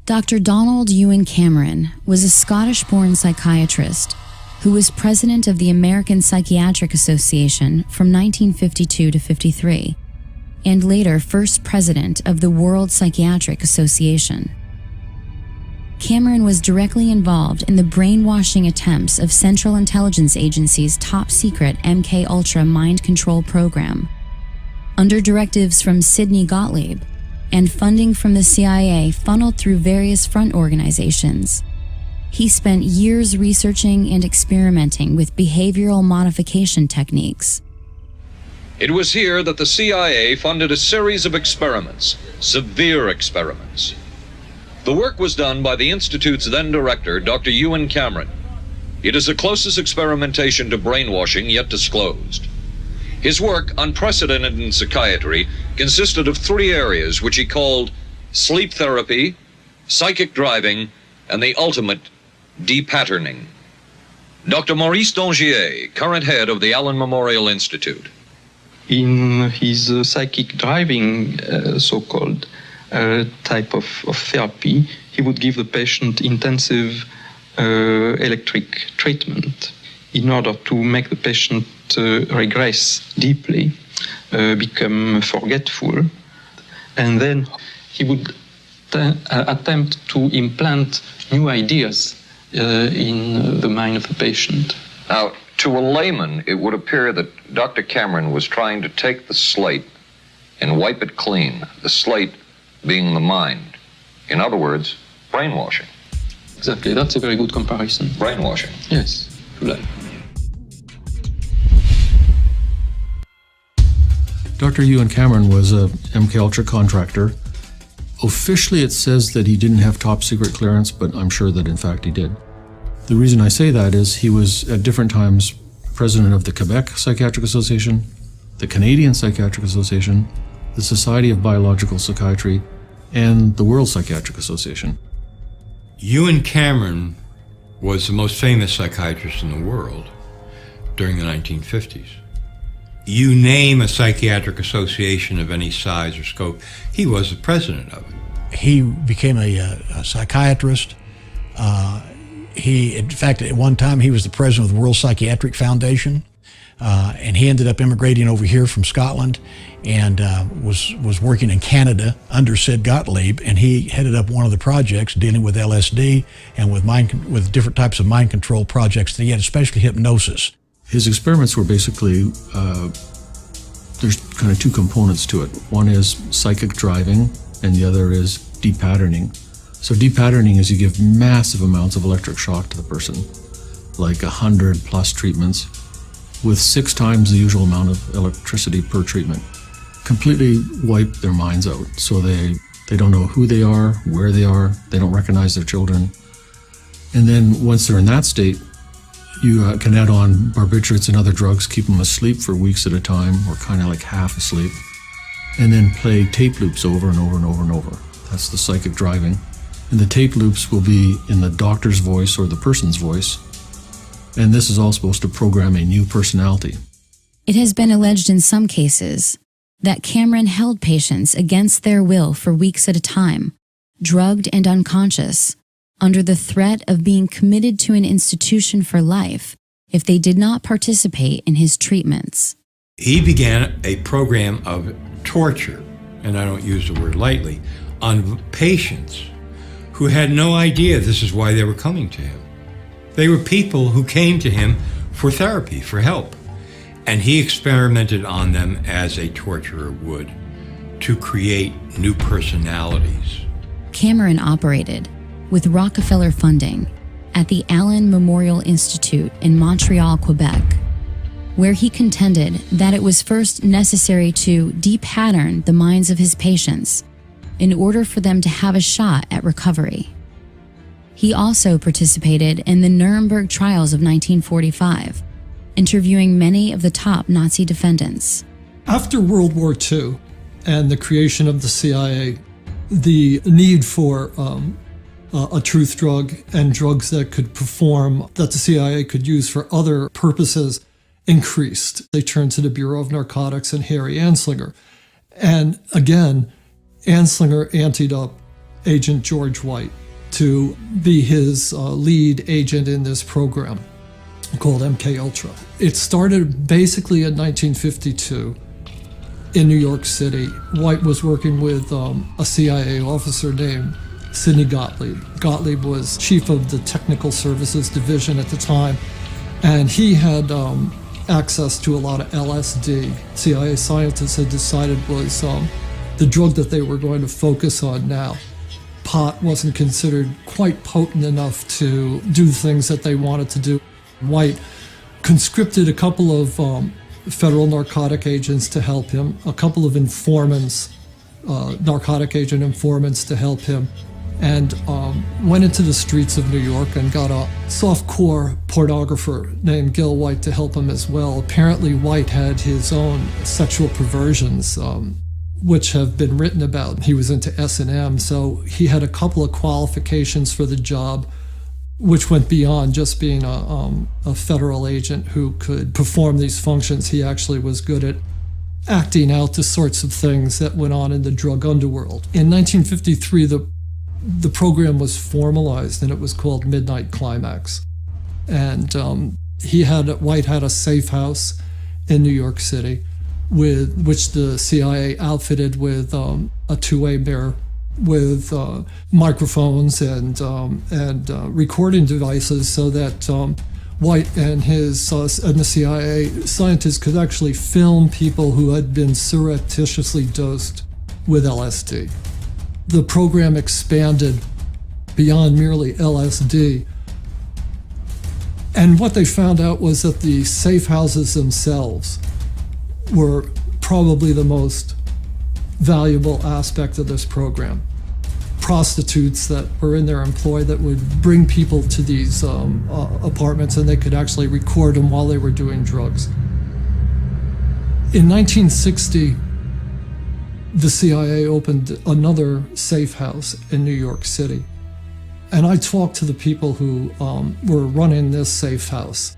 Dr. Donald Ewan Cameron was a Scottish-born psychiatrist who was president of the American Psychiatric Association from 1952 to 53, and later first president of the World Psychiatric Association. Cameron was directly involved in the brainwashing attempts of Central Intelligence Agency's top-secret MK-Ultra mind control program. Under directives from Sidney Gottlieb, and funding from the CIA funneled through various front organizations, he spent years researching and experimenting with behavioral modification techniques. It was here that the CIA funded a series of experiments, severe experiments. The work was done by the Institute's then director, Dr. Ewan Cameron. It is the closest experimentation to brainwashing yet disclosed. His work, unprecedented in psychiatry, consisted of 3 areas which he called sleep therapy, psychic driving, and the ultimate depatterning. Dr. Maurice Dongier, current head of the Allen Memorial Institute. In his psychic driving, so-called type of therapy, he would give the patient intensive electric treatment in order to make the patient regress deeply, become forgetful, and then he would attempt to implant new ideas in the mind of the patient. Now, to a layman, it would appear that Dr. Cameron was trying to take the slate and wipe it clean, the slate being the mind. In other words, brainwashing. Exactly, that's a very good comparison. Brainwashing. Yes, to life. Dr. Ewan Cameron was a MKUltra contractor. Officially, it says that he didn't have top secret clearance, but I'm sure that in fact he did. The reason I say that is he was at different times president of the Quebec Psychiatric Association, the Canadian Psychiatric Association, the Society of Biological Psychiatry, and the World Psychiatric Association. Ewan Cameron was the most famous psychiatrist in the world during the 1950s. You name a psychiatric association of any size or scope, he was the president of it. He became a psychiatrist. In fact, at one time, he was the president of the World Psychiatric Foundation, and he ended up immigrating over here from Scotland and was working in Canada under Sid Gottlieb, and he headed up one of the projects dealing with LSD and with different types of mind control projects that he had, especially hypnosis. His experiments were basically, there's kind of 2 components to it. One is psychic driving, and the other is depatterning. So depatterning is you give massive amounts of electric shock to the person, like 100+ treatments, with 6 times the usual amount of electricity per treatment. Completely wipe their minds out, so they don't know who they are, where they are, they don't recognize their children. And then once they're in that state, you can add on barbiturates and other drugs, keep them asleep for weeks at a time, or kind of like half asleep, and then play tape loops over and over and over and over. That's the psychic driving. And the tape loops will be in the doctor's voice or the person's voice. And this is all supposed to program a new personality. It has been alleged in some cases that Cameron held patients against their will for weeks at a time, drugged and unconscious, under the threat of being committed to an institution for life if they did not participate in his treatments. He began a program of torture, and I don't use the word lightly, on patients who had no idea this is why they were coming to him. They were people who came to him for therapy, for help, and he experimented on them as a torturer would to create new personalities. Cameron operated with Rockefeller funding at the Allen Memorial Institute in Montreal, Quebec, where he contended that it was first necessary to depattern the minds of his patients in order for them to have a shot at recovery. He also participated in the Nuremberg trials of 1945, interviewing many of the top Nazi defendants. After World War II and the creation of the CIA, the need for a truth drug and drugs that could perform, that the CIA could use for other purposes, increased. They turned to the Bureau of Narcotics and Harry Anslinger. And again, Anslinger anteed up Agent George White to be his lead agent in this program called MK-Ultra. It started basically in 1952 in New York City. White was working with a CIA officer named Sidney Gottlieb. Gottlieb was chief of the Technical Services Division at the time, and he had access to a lot of LSD. CIA scientists had decided was the drug that they were going to focus on now. Pot wasn't considered quite potent enough to do things that they wanted to do. White conscripted a couple of federal narcotic agents to help him, a couple of informants, narcotic agent informants to help him, and went into the streets of New York and got a softcore pornographer named Gil White to help him as well. Apparently White had his own sexual perversions, which have been written about. He was into S&M, so he had a couple of qualifications for the job, which went beyond just being a federal agent who could perform these functions. He actually was good at acting out the sorts of things that went on in the drug underworld. In 1953, the program was formalized, and it was called Midnight Climax. And White had a safe house in New York City, with which the CIA outfitted with a two-way mirror with microphones and recording devices, so that White and the CIA scientists could actually film people who had been surreptitiously dosed with LSD. The program expanded beyond merely LSD. And what they found out was that the safe houses themselves were probably the most valuable aspect of this program. Prostitutes that were in their employ that would bring people to these apartments, and they could actually record them while they were doing drugs. In 1960, the CIA opened another safe house in New York City. And I talked to the people who were running this safe house.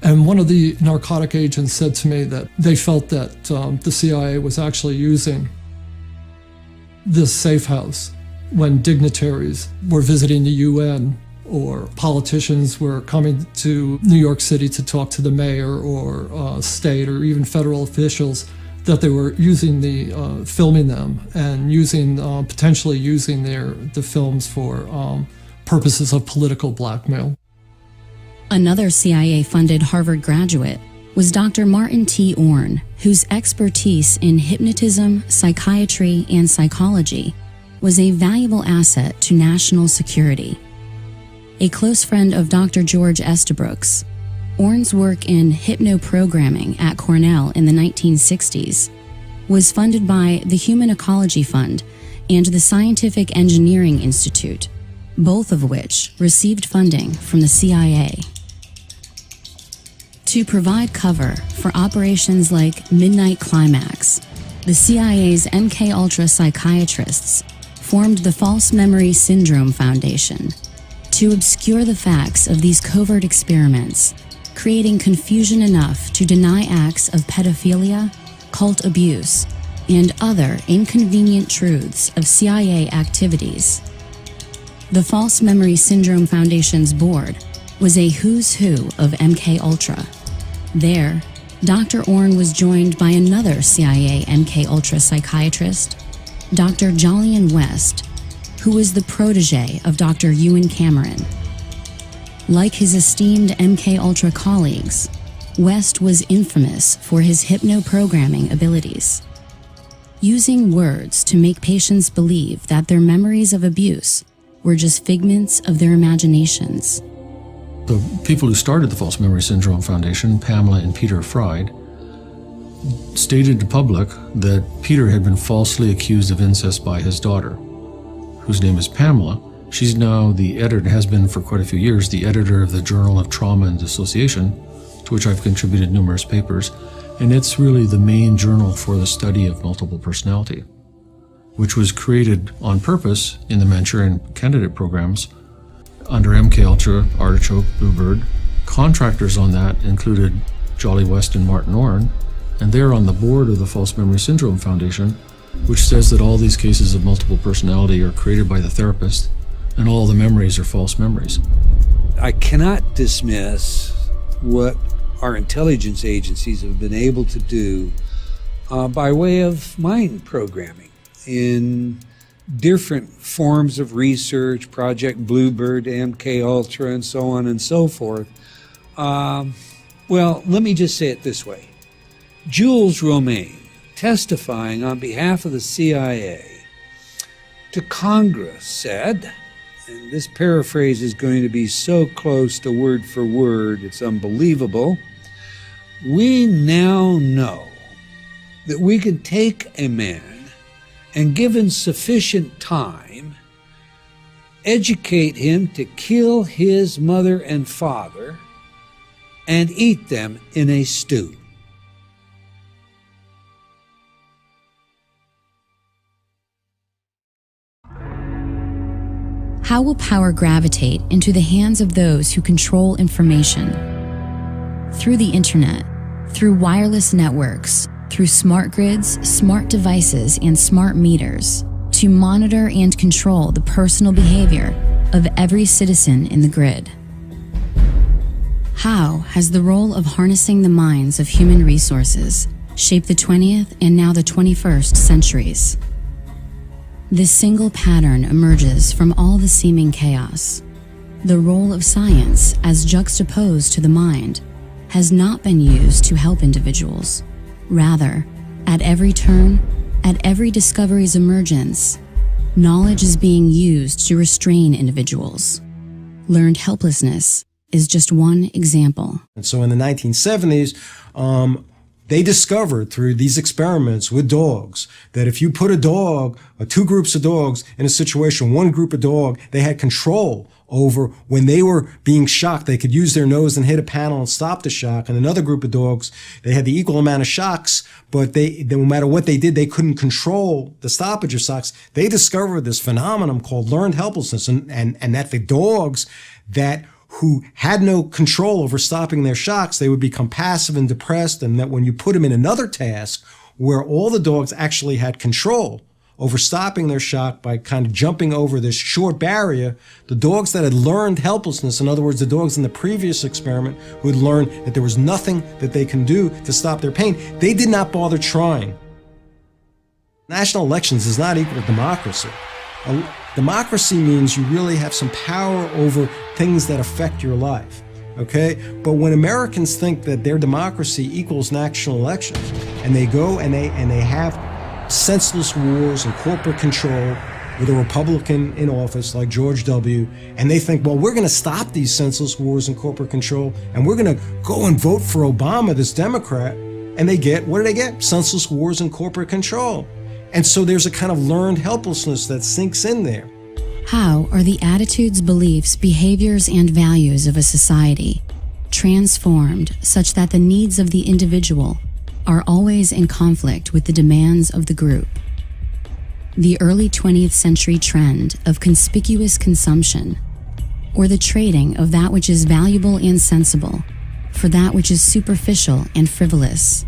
And one of the narcotic agents said to me that they felt that the CIA was actually using this safe house when dignitaries were visiting the UN or politicians were coming to New York City to talk to the mayor or state or even federal officials, that they were using filming them and potentially using the films for purposes of political blackmail. Another CIA-funded Harvard graduate was Dr. Martin T. Orne, whose expertise in hypnotism, psychiatry, and psychology was a valuable asset to national security. A close friend of Dr. George Estabrooks, Orne's work in hypnoprogramming at Cornell in the 1960s was funded by the Human Ecology Fund and the Scientific Engineering Institute, both of which received funding from the CIA. To provide cover for operations like Midnight Climax, the CIA's MK-Ultra psychiatrists formed the False Memory Syndrome Foundation to obscure the facts of these covert experiments, creating confusion enough to deny acts of pedophilia, cult abuse, and other inconvenient truths of CIA activities. The False Memory Syndrome Foundation's board was a who's who of MK-Ultra. There, Dr. Orne was joined by another CIA MK-Ultra psychiatrist, Dr. Jolyon West, who was the protege of Dr. Ewan Cameron. Like his esteemed MK-Ultra colleagues, West was infamous for his hypnoprogramming abilities, using words to make patients believe that their memories of abuse were just figments of their imaginations. The people who started the False Memory Syndrome Foundation, Pamela and Peter Fried, stated to public that Peter had been falsely accused of incest by his daughter, whose name is Pamela. She's now the editor, has been for quite a few years, the editor of the Journal of Trauma and Dissociation, to which I've contributed numerous papers, and it's really the main journal for the study of multiple personality, which was created on purpose in the Manchurian candidate programs under MK Ultra, Artichoke, Bluebird. Contractors on that included Jolly West and Martin Orrin, and they're on the board of the False Memory Syndrome Foundation, which says that all these cases of multiple personality are created by the therapist, and all the memories are false memories. I cannot dismiss what our intelligence agencies have been able to do by way of mind programming in different forms of research, Project Bluebird, MK Ultra, and so on and so forth. Well, let me just say it this way. Jules Romaine, testifying on behalf of the CIA to Congress, said, and this paraphrase is going to be so close to word for word, it's unbelievable, "We now know that we can take a man and, given sufficient time, educate him to kill his mother and father and eat them in a stew." How will power gravitate into the hands of those who control information? Through the internet, through wireless networks, through smart grids, smart devices, and smart meters, to monitor and control the personal behavior of every citizen in the grid. How has the role of harnessing the minds of human resources shaped the 20th and now the 21st centuries? This single pattern emerges from all the seeming chaos. The role of science, as juxtaposed to the mind, has not been used to help individuals. Rather, at every turn, at every discovery's emergence, knowledge is being used to restrain individuals. Learned helplessness is just one example. And so in the 1970s, they discovered through these experiments with dogs that if you put a dog, or two groups of dogs in a situation, one group of dog, they had control over when they were being shocked. They could use their nose and hit a panel and stop the shock. And another group of dogs, they had the equal amount of shocks, but no matter what they did, they couldn't control the stoppage of shocks. They discovered this phenomenon called learned helplessness, and that the dogs who had no control over stopping their shocks, they would become passive and depressed, and that when you put them in another task where all the dogs actually had control over stopping their shock by kind of jumping over this short barrier, the dogs that had learned helplessness, in other words, the dogs in the previous experiment who had learned that there was nothing that they can do to stop their pain, they did not bother trying. National elections is not equal to democracy. Democracy means you really have some power over things that affect your life, okay? But when Americans think that their democracy equals national elections, and they go and they have senseless wars and corporate control with a Republican in office like George W., and they think, well, we're going to stop these senseless wars and corporate control, and we're going to go and vote for Obama, this Democrat, and they get, what do they get? Senseless wars and corporate control. And so there's a kind of learned helplessness that sinks in there. How are the attitudes, beliefs, behaviors, and values of a society transformed such that the needs of the individual are always in conflict with the demands of the group? The early 20th century trend of conspicuous consumption, or the trading of that which is valuable and sensible for that which is superficial and frivolous,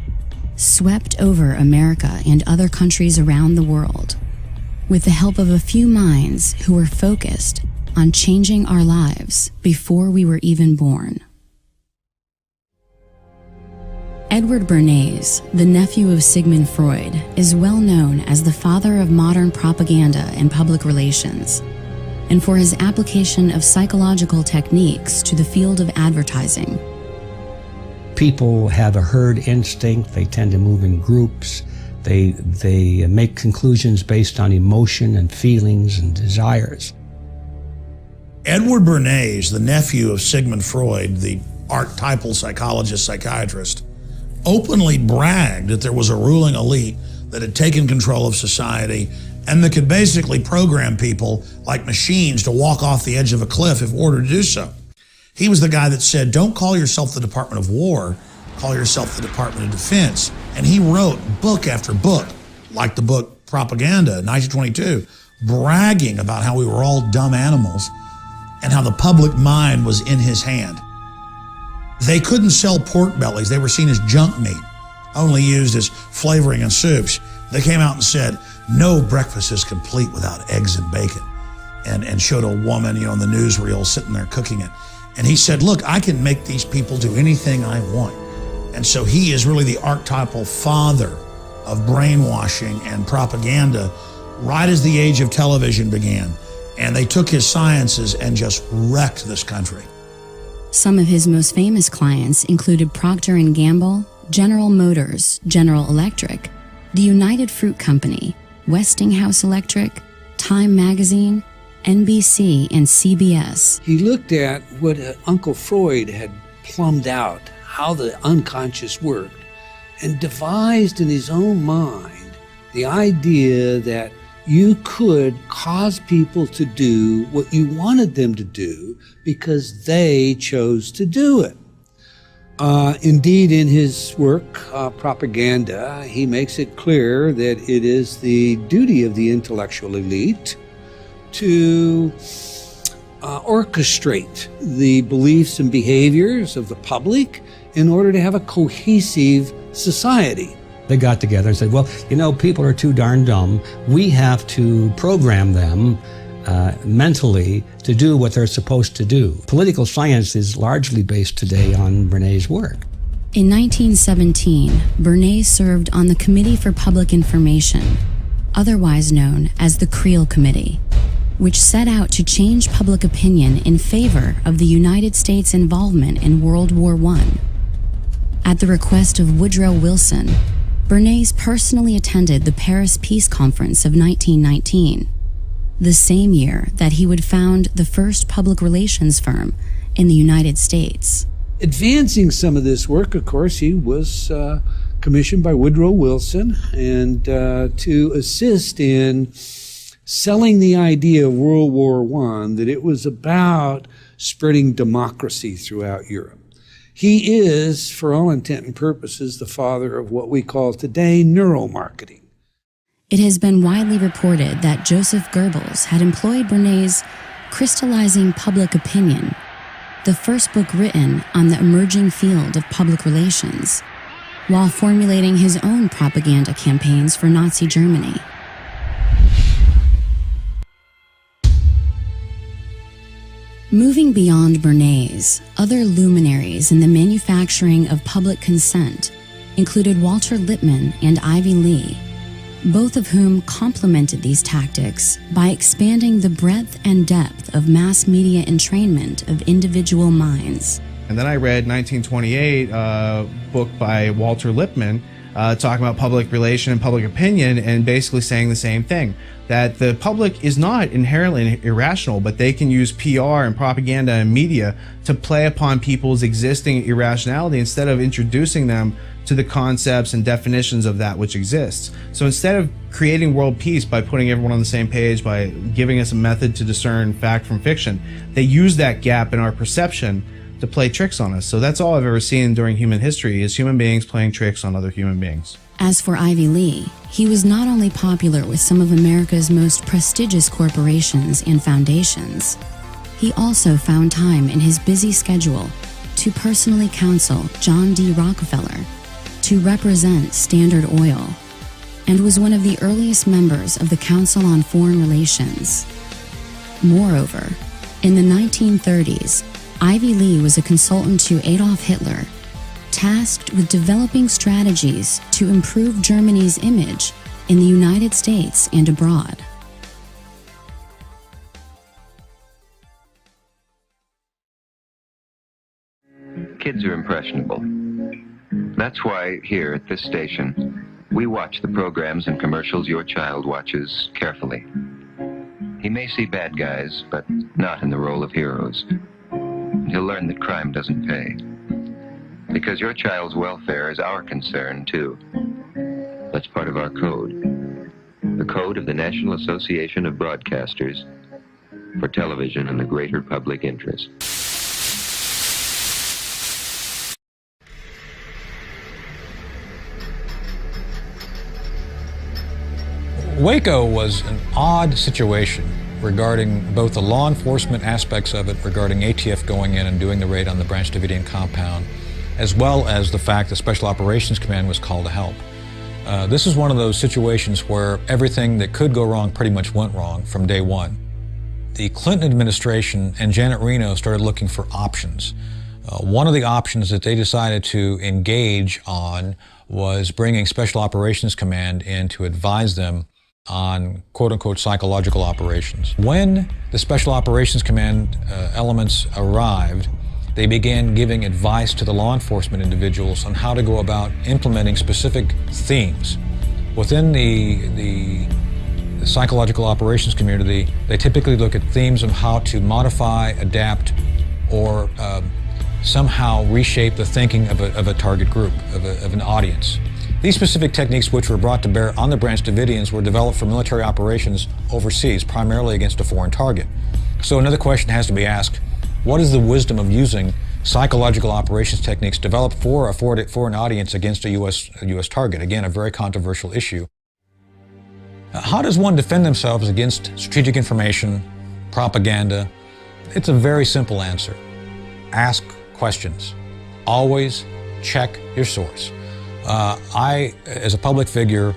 swept over America and other countries around the world, with the help of a few minds who were focused on changing our lives before we were even born. Edward Bernays, the nephew of Sigmund Freud, is well known as the father of modern propaganda and public relations, and for his application of psychological techniques to the field of advertising. People have a herd instinct. They tend to move in groups. They make conclusions based on emotion and feelings and desires. Edward Bernays, the nephew of Sigmund Freud, the archetypal psychologist, psychiatrist, openly bragged that there was a ruling elite that had taken control of society and that could basically program people like machines to walk off the edge of a cliff if ordered to do so. He was the guy that said, don't call yourself the Department of War, call yourself the Department of Defense. And he wrote book after book, like the book Propaganda, 1922, bragging about how we were all dumb animals and how the public mind was in his hand. They couldn't sell pork bellies. They were seen as junk meat, only used as flavoring in soups. They came out and said, no breakfast is complete without eggs and bacon, and showed a woman, in the newsreel sitting there cooking it. And he said, look, I can make these people do anything I want. And so he is really the archetypal father of brainwashing and propaganda right as the age of television began. And they took his sciences and just wrecked this country. Some of his most famous clients included Procter & Gamble, General Motors, General Electric, the United Fruit Company, Westinghouse Electric, Time Magazine, NBC, and CBS. He looked at what Uncle Freud had plumbed out, how the unconscious worked, and devised in his own mind the idea that you could cause people to do what you wanted them to do because they chose to do it. Indeed, in his work, Propaganda, he makes it clear that it is the duty of the intellectual elite to orchestrate the beliefs and behaviors of the public in order to have a cohesive society. They got together and said, well, people are too darn dumb. We have to program them mentally to do what they're supposed to do. Political science is largely based today on Bernays' work. In 1917, Bernays served on the Committee for Public Information, otherwise known as the Creel Committee, which set out to change public opinion in favor of the United States' involvement in World War I. At the request of Woodrow Wilson, Bernays personally attended the Paris Peace Conference of 1919, the same year that he would found the first public relations firm in the United States. Advancing some of this work, of course, he was commissioned by Woodrow Wilson and to assist in selling the idea of World War I, that it was about spreading democracy throughout Europe. He is, for all intent and purposes, the father of what we call today neuromarketing. It has been widely reported that Joseph Goebbels had employed Bernays' Crystallizing Public Opinion, the first book written on the emerging field of public relations, while formulating his own propaganda campaigns for Nazi Germany. Moving beyond Bernays, other luminaries in the manufacturing of public consent included Walter Lippmann and Ivy Lee, both of whom complemented these tactics by expanding the breadth and depth of mass media entrainment of individual minds. And then I read 1928, a book by Walter Lippmann, talking about public relation and public opinion, and basically saying the same thing, that the public is not inherently irrational, but they can use PR and propaganda and media to play upon people's existing irrationality instead of introducing them to the concepts and definitions of that which exists. So instead of creating world peace by putting everyone on the same page, by giving us a method to discern fact from fiction, they use that gap in our perception to play tricks on us. So that's all I've ever seen during human history, is human beings playing tricks on other human beings. As for Ivy Lee, he was not only popular with some of America's most prestigious corporations and foundations, he also found time in his busy schedule to personally counsel John D. Rockefeller, to represent Standard Oil, and was one of the earliest members of the Council on Foreign Relations. Moreover, in the 1930s, Ivy Lee was a consultant to Adolf Hitler, tasked with developing strategies to improve Germany's image in the United States and abroad. Kids are impressionable. That's why here at this station, we watch the programs and commercials your child watches carefully. He may see bad guys, but not in the role of heroes. He'll learn that crime doesn't pay. Because your child's welfare is our concern, too. That's part of our code. The code of the National Association of Broadcasters for television in the greater public interest. Waco was an odd situation regarding both the law enforcement aspects of it, regarding ATF going in and doing the raid on the Branch Davidian compound, as well as the fact that Special Operations Command was called to help. This is one of those situations where everything that could go wrong pretty much went wrong from day one. The Clinton administration and Janet Reno started looking for options. One of the options that they decided to engage on was bringing Special Operations Command in to advise them on quote-unquote psychological operations. When the Special Operations Command elements arrived, they began giving advice to the law enforcement individuals on how to go about implementing specific themes. Within the psychological operations community, they typically look at themes of how to modify, adapt, or somehow reshape the thinking of a target group, of an audience. These specific techniques, which were brought to bear on the Branch Davidians, were developed for military operations overseas, primarily against a foreign target. So another question has to be asked: what is the wisdom of using psychological operations techniques developed for an audience against a U.S. target? Again, a very controversial issue. How does one defend themselves against strategic information, propaganda? It's a very simple answer. Ask questions. Always check your source. I, as a public figure,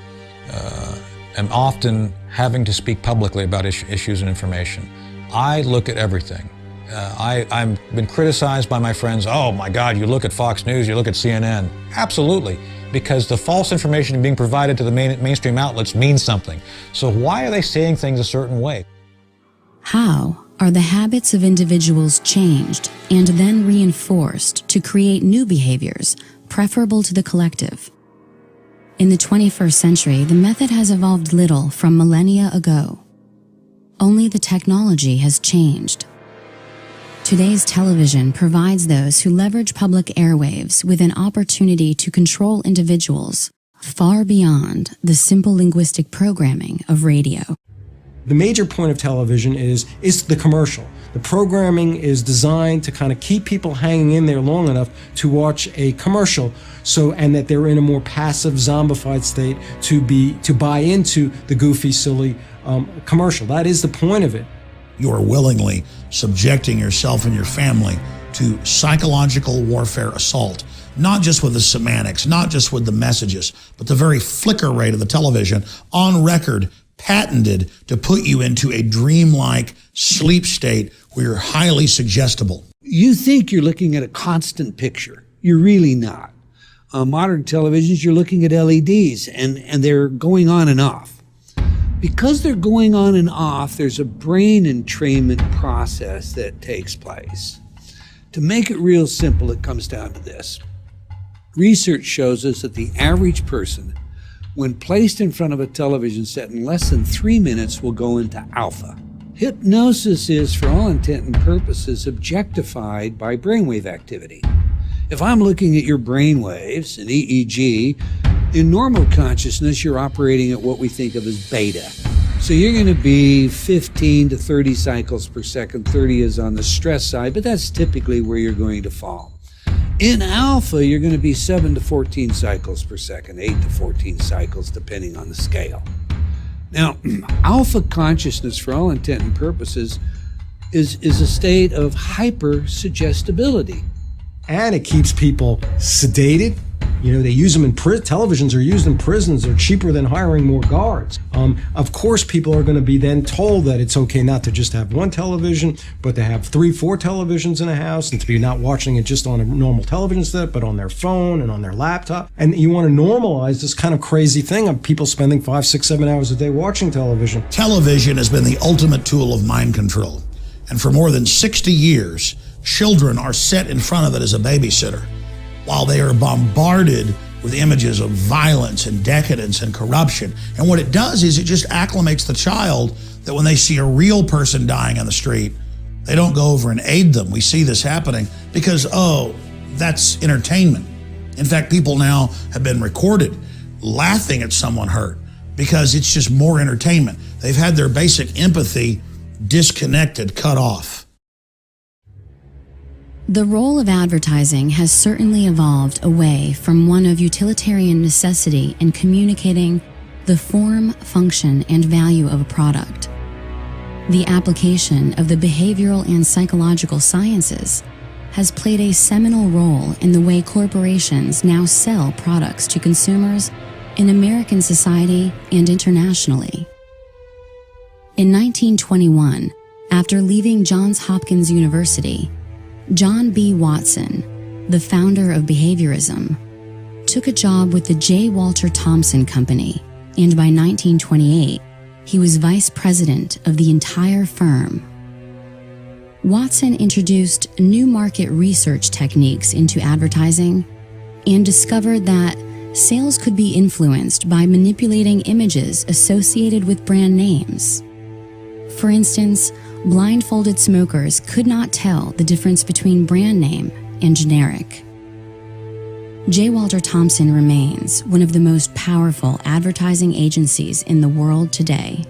am often having to speak publicly about issues and information. I look at everything. I've been criticized by my friends. Oh my God, you look at Fox News, you look at CNN. Absolutely, because the false information being provided to the mainstream outlets means something. So why are they saying things a certain way? How are the habits of individuals changed and then reinforced to create new behaviors preferable to the collective? In the 21st century, the method has evolved little from millennia ago. Only the technology has changed. Today's television provides those who leverage public airwaves with an opportunity to control individuals far beyond the simple linguistic programming of radio. The major point of television is the commercial. The programming is designed to kind of keep people hanging in there long enough to watch a commercial, and that they're in a more passive, zombified state to buy into the goofy, silly commercial. That is the point of it. You are willingly subjecting yourself and your family to psychological warfare assault, not just with the semantics, not just with the messages, but the very flicker rate of the television, on record, patented to put you into a dreamlike sleep state where you're highly suggestible. You think you're looking at a constant picture. You're really not. On modern televisions, you're looking at LEDs, and they're going on and off. Because they're going on and off, there's a brain entrainment process that takes place. To make it real simple, it comes down to this. Research shows us that the average person, when placed in front of a television set in less than 3 minutes, will go into alpha. Hypnosis is, for all intent and purposes, objectified by brainwave activity. If I'm looking at your brainwaves, an EEG, in normal consciousness, you're operating at what we think of as beta. So you're going to be 15 to 30 cycles per second. 30 is on the stress side, but that's typically where you're going to fall. In alpha, you're going to be 7 to 14 cycles per second, 8 to 14 cycles, depending on the scale. Now, alpha consciousness, for all intent and purposes, is a state of hyper-suggestibility. And it keeps people sedated. You know, they use them in televisions are used in prisons. They're cheaper than hiring more guards. Of course, people are going to be then told that it's okay not to just have one television, but to have 3, 4 televisions in a house, and to be not watching it just on a normal television set, but on their phone and on their laptop. And you want to normalize this kind of crazy thing of people spending 5, 6, 7 hours a day watching television. Television has been the ultimate tool of mind control. And for more than 60 years, children are set in front of it as a babysitter, while they are bombarded with images of violence and decadence and corruption. And what it does is it just acclimates the child that when they see a real person dying on the street, they don't go over and aid them. We see this happening because, oh, that's entertainment. In fact, people now have been recorded laughing at someone hurt because it's just more entertainment. They've had their basic empathy disconnected, cut off. The role of advertising has certainly evolved away from one of utilitarian necessity in communicating the form, function, and value of a product. The application of the behavioral and psychological sciences has played a seminal role in the way corporations now sell products to consumers in American society and internationally. In 1921, after leaving Johns Hopkins University, John B. Watson, the founder of behaviorism, took a job with the J. Walter Thompson Company, and by 1928, he was vice president of the entire firm. Watson introduced new market research techniques into advertising and discovered that sales could be influenced by manipulating images associated with brand names. For instance, blindfolded smokers could not tell the difference between brand name and generic. J. Walter Thompson remains one of the most powerful advertising agencies in the world today.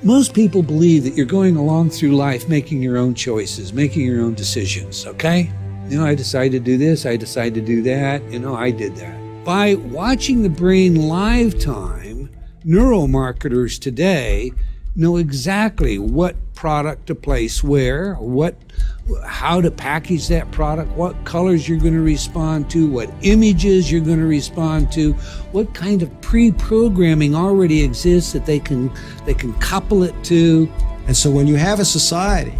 Most people believe that you're going along through life making your own choices, making your own decisions, okay? I decided to do this, I decided to do that, I did that. By watching the brain lifetime, neuromarketers today know exactly what product to place where, how to package that product, what colors you're going to respond to, what images you're going to respond to, what kind of pre-programming already exists that they can couple it to. And so when you have a society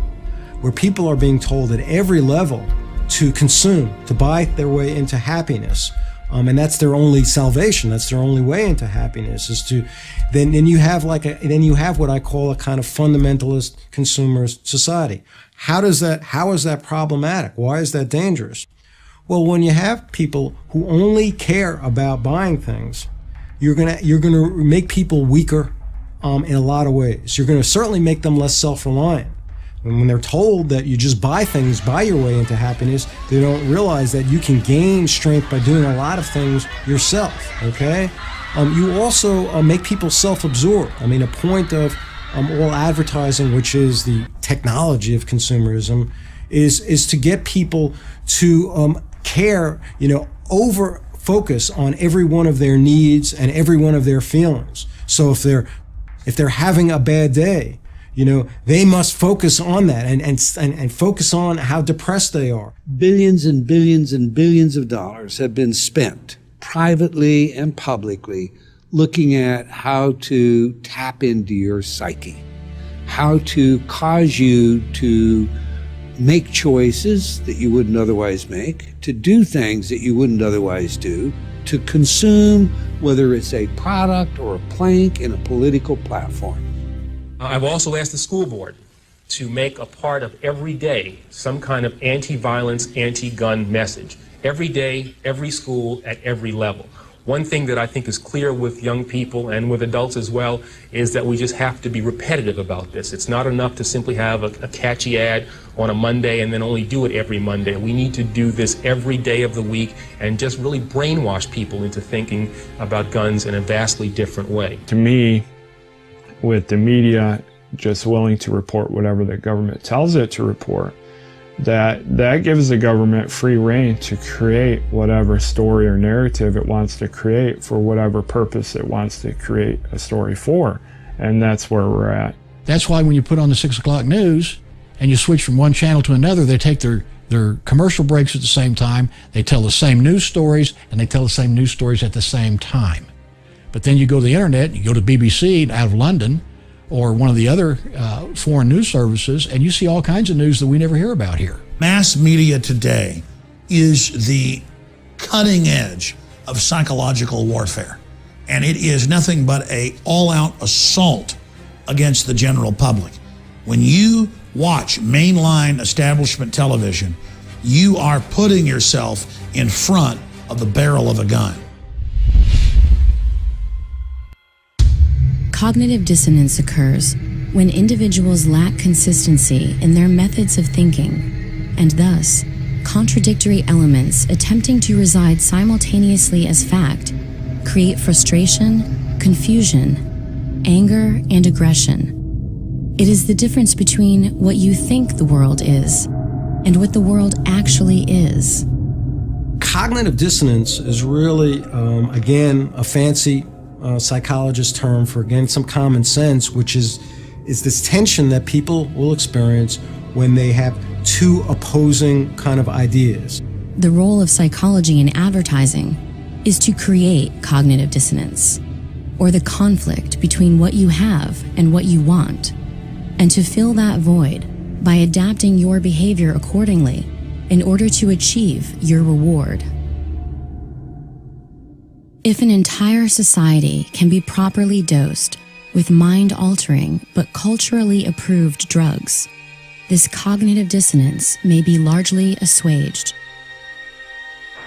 where people are being told at every level to consume, to buy their way into happiness, and that's their only salvation, that's their only way into happiness, is to then you have what I call a kind of fundamentalist consumerist society. How is that problematic? Why is that dangerous? Well, when you have people who only care about buying things, you're gonna make people weaker in a lot of ways. You're gonna certainly make them less self-reliant. And when they're told that you just buy things, buy your way into happiness, they don't realize that you can gain strength by doing a lot of things yourself, okay? You also make people self-absorbed. A point of all advertising, which is the technology of consumerism, is to get people to care, over focus on every one of their needs and every one of their feelings. So if they're having a bad day, they must focus on that and focus on how depressed they are. Billions and billions and billions of dollars have been spent, privately and publicly, looking at how to tap into your psyche, how to cause you to make choices that you wouldn't otherwise make, to do things that you wouldn't otherwise do, to consume, whether it's a product or a plank in a political platform. I've also asked the school board to make a part of every day some kind of anti-violence, anti-gun message. Every day, every school, at every level. One thing that I think is clear with young people and with adults as well is that we just have to be repetitive about this. It's not enough to simply have a catchy ad on a Monday and then only do it every Monday. We need to do this every day of the week and just really brainwash people into thinking about guns in a vastly different way. To me, with the media just willing to report whatever the government tells it to report, that gives the government free rein to create whatever story or narrative it wants to create for whatever purpose it wants to create a story for. And that's where we're at. That's why when you put on the 6 o'clock news and you switch from one channel to another, they take their commercial breaks at the same time, they tell the same news stories, and they tell the same news stories at the same time. But then you go to the internet, you go to BBC out of London, or one of the other foreign news services, and you see all kinds of news that we never hear about here. Mass media today is the cutting edge of psychological warfare, and it is nothing but an all-out assault against the general public. When you watch mainline establishment television, you are putting yourself in front of the barrel of a gun. Cognitive dissonance occurs when individuals lack consistency in their methods of thinking, and thus contradictory elements attempting to reside simultaneously as fact create frustration, confusion, anger, and aggression. It is the difference between what you think the world is and what the world actually is. Cognitive dissonance is really, again, a fancy psychologist term for, again, some common sense, which is this tension that people will experience when they have two opposing kind of ideas. The role of psychology in advertising is to create cognitive dissonance, or the conflict between what you have and what you want, and to fill that void by adapting your behavior accordingly in order to achieve your reward. If an entire society can be properly dosed with mind-altering but culturally approved drugs, this cognitive dissonance may be largely assuaged.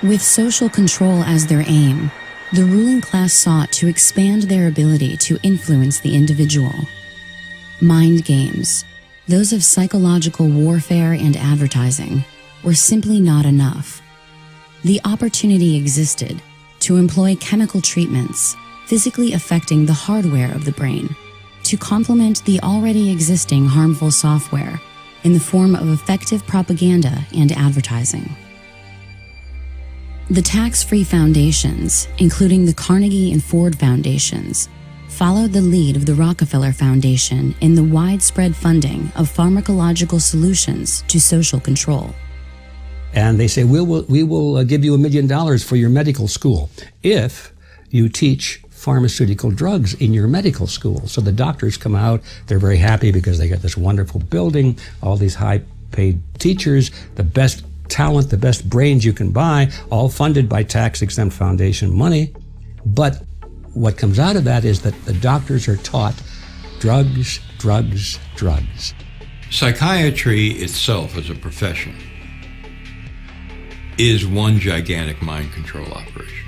With social control as their aim, the ruling class sought to expand their ability to influence the individual. Mind games, those of psychological warfare and advertising, were simply not enough. The opportunity existed to employ chemical treatments, physically affecting the hardware of the brain, to complement the already existing harmful software in the form of effective propaganda and advertising. The tax-free foundations, including the Carnegie and Ford Foundations, followed the lead of the Rockefeller Foundation in the widespread funding of pharmacological solutions to social control. And they say, we will give you $1 million for your medical school if you teach pharmaceutical drugs in your medical school. So the doctors come out, they're very happy because they got this wonderful building, all these high-paid teachers, the best talent, the best brains you can buy, all funded by tax-exempt foundation money. But what comes out of that is that the doctors are taught drugs, drugs, drugs. Psychiatry itself as a profession is one gigantic mind control operation.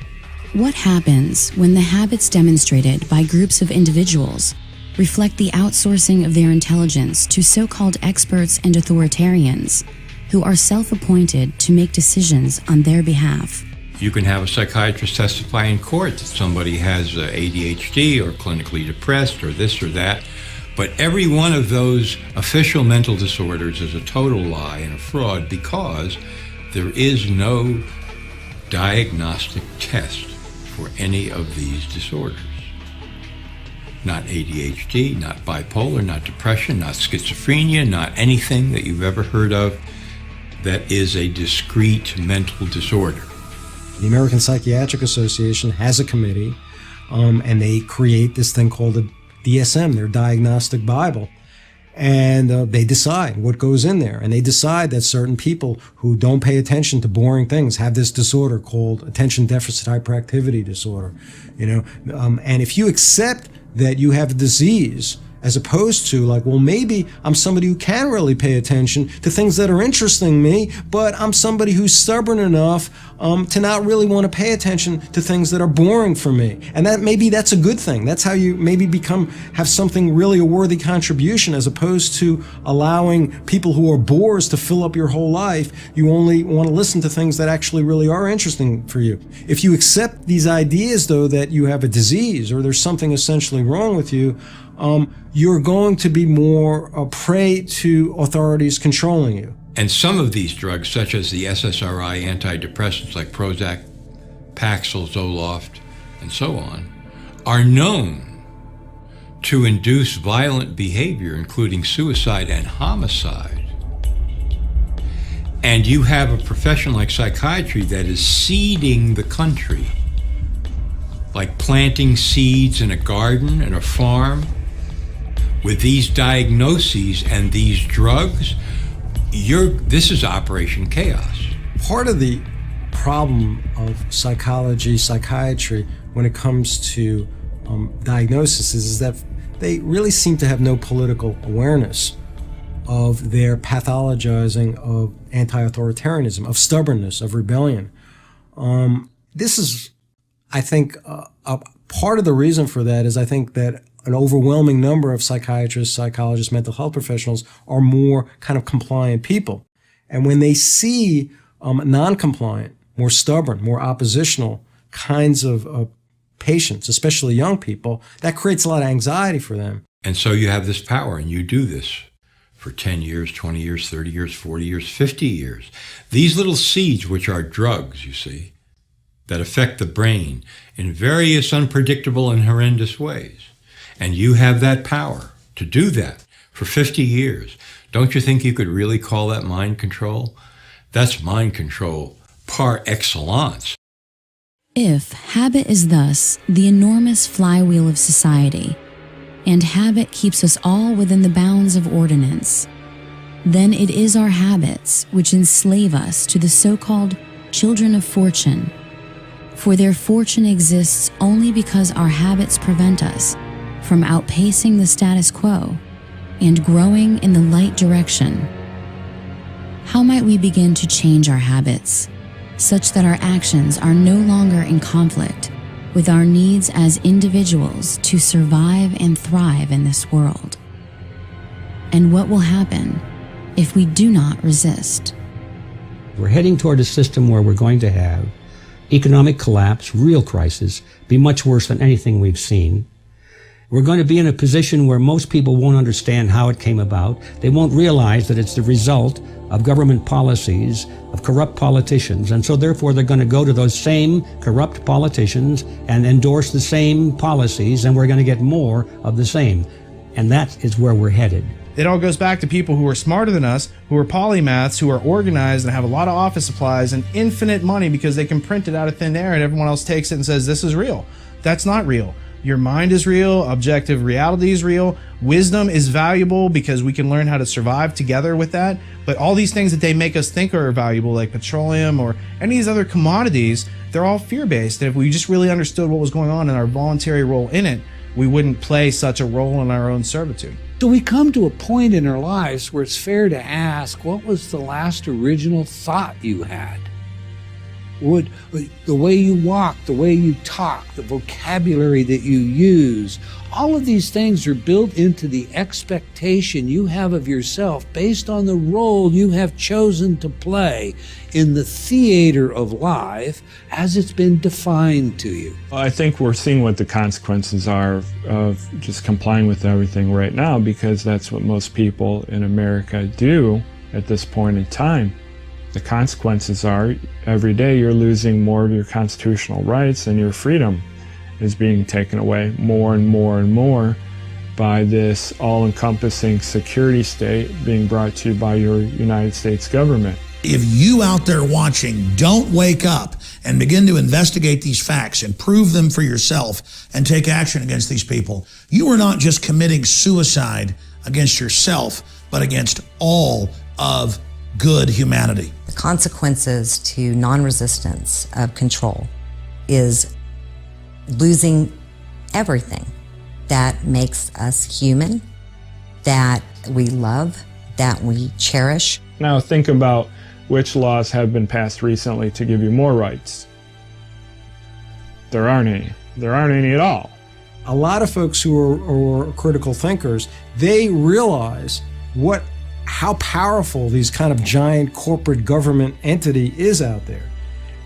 What happens when the habits demonstrated by groups of individuals reflect the outsourcing of their intelligence to so-called experts and authoritarians who are self-appointed to make decisions on their behalf? You can have a psychiatrist testify in court that somebody has ADHD or clinically depressed or this or that, but every one of those official mental disorders is a total lie and a fraud because there is no diagnostic test for any of these disorders. Not ADHD, not bipolar, not depression, not schizophrenia, not anything that you've ever heard of that is a discrete mental disorder. The American Psychiatric Association has a committee, and they create this thing called the DSM, their Diagnostic Bible. And they decide what goes in there. And they decide that certain people who don't pay attention to boring things have this disorder called attention deficit hyperactivity disorder. And if you accept that you have a disease, as opposed to like, well, maybe I'm somebody who can really pay attention to things that are interesting me, but I'm somebody who's stubborn enough to not really want to pay attention to things that are boring for me. And that maybe that's a good thing. That's how you maybe have something really a worthy contribution, as opposed to allowing people who are bores to fill up your whole life. You only want to listen to things that actually really are interesting for you. If you accept these ideas, though, that you have a disease or there's something essentially wrong with you, you're going to be more a prey to authorities controlling you. And some of these drugs, such as the SSRI antidepressants like Prozac, Paxil, Zoloft, and so on, are known to induce violent behavior, including suicide and homicide. And you have a profession like psychiatry that is seeding the country, like planting seeds in a garden and a farm. With these diagnoses and these drugs, this is Operation Chaos. Part of the problem of psychiatry, when it comes to diagnosis is that they really seem to have no political awareness of their pathologizing of anti-authoritarianism, of stubbornness, of rebellion. This is, I think, a part of the reason for that is I think that an overwhelming number of psychiatrists, psychologists, mental health professionals are more kind of compliant people. And when they see non-compliant, more stubborn, more oppositional kinds of patients, especially young people. That creates a lot of anxiety for them. And so you have this power, and you do this for 10 years, 20 years, 30 years, 40 years, 50 years. These little seeds, which are drugs, you see, that affect the brain in various unpredictable and horrendous ways. And you have that power to do that for 50 years. Don't you think you could really call that mind control? That's mind control par excellence. If habit is thus the enormous flywheel of society, and habit keeps us all within the bounds of ordinance, then it is our habits which enslave us to the so-called children of fortune. For their fortune exists only because our habits prevent us from outpacing the status quo and growing in the light direction. How might we begin to change our habits such that our actions are no longer in conflict with our needs as individuals to survive and thrive in this world? And what will happen if we do not resist? We're heading toward a system where we're going to have economic collapse, real crisis, be much worse than anything we've seen. We're going to be in a position where most people won't understand how it came about. They won't realize that it's the result of government policies, of corrupt politicians, and so therefore they're going to go to those same corrupt politicians and endorse the same policies, and we're going to get more of the same. And that is where we're headed. It all goes back to people who are smarter than us, who are polymaths, who are organized and have a lot of office supplies and infinite money because they can print it out of thin air and everyone else takes it and says, this is real. That's not real. Your mind is real, objective reality is real, wisdom is valuable because we can learn how to survive together with that. But all these things that they make us think are valuable, like petroleum or any of these other commodities, they're all fear-based. And if we just really understood what was going on and our voluntary role in it, we wouldn't play such a role in our own servitude. So we come to a point in our lives where it's fair to ask, what was the last original thought you had? The way you walk, the way you talk, the vocabulary that you use, all of these things are built into the expectation you have of yourself based on the role you have chosen to play in the theater of life as it's been defined to you. I think we're seeing what the consequences are of just complying with everything right now, because that's what most people in America do at this point in time. The consequences are every day you're losing more of your constitutional rights, and your freedom is being taken away more and more and more by this all-encompassing security state being brought to you by your United States government. If you out there watching don't wake up and begin to investigate these facts and prove them for yourself and take action against these people, you are not just committing suicide against yourself, but against all of good humanity. The consequences to non-resistance of control is losing everything that makes us human, that we love, that we cherish. Now think about which laws have been passed recently to give you more rights. There aren't any. There aren't any at all. A lot of folks who are critical thinkers, they realize how powerful these kind of giant corporate government entity is out there.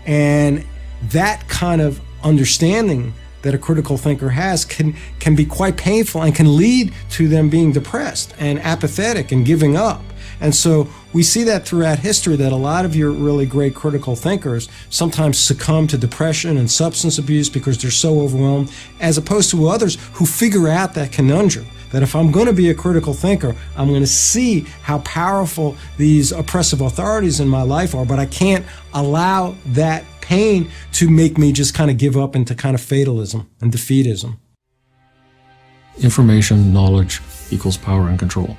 And that kind of understanding that a critical thinker has can be quite painful and can lead to them being depressed and apathetic and giving up. And so we see that throughout history, that a lot of your really great critical thinkers sometimes succumb to depression and substance abuse because they're so overwhelmed, as opposed to others who figure out that conundrum, that if I'm going to be a critical thinker, I'm going to see how powerful these oppressive authorities in my life are, but I can't allow that pain to make me just kind of give up into kind of fatalism and defeatism. Information, knowledge equals power and control.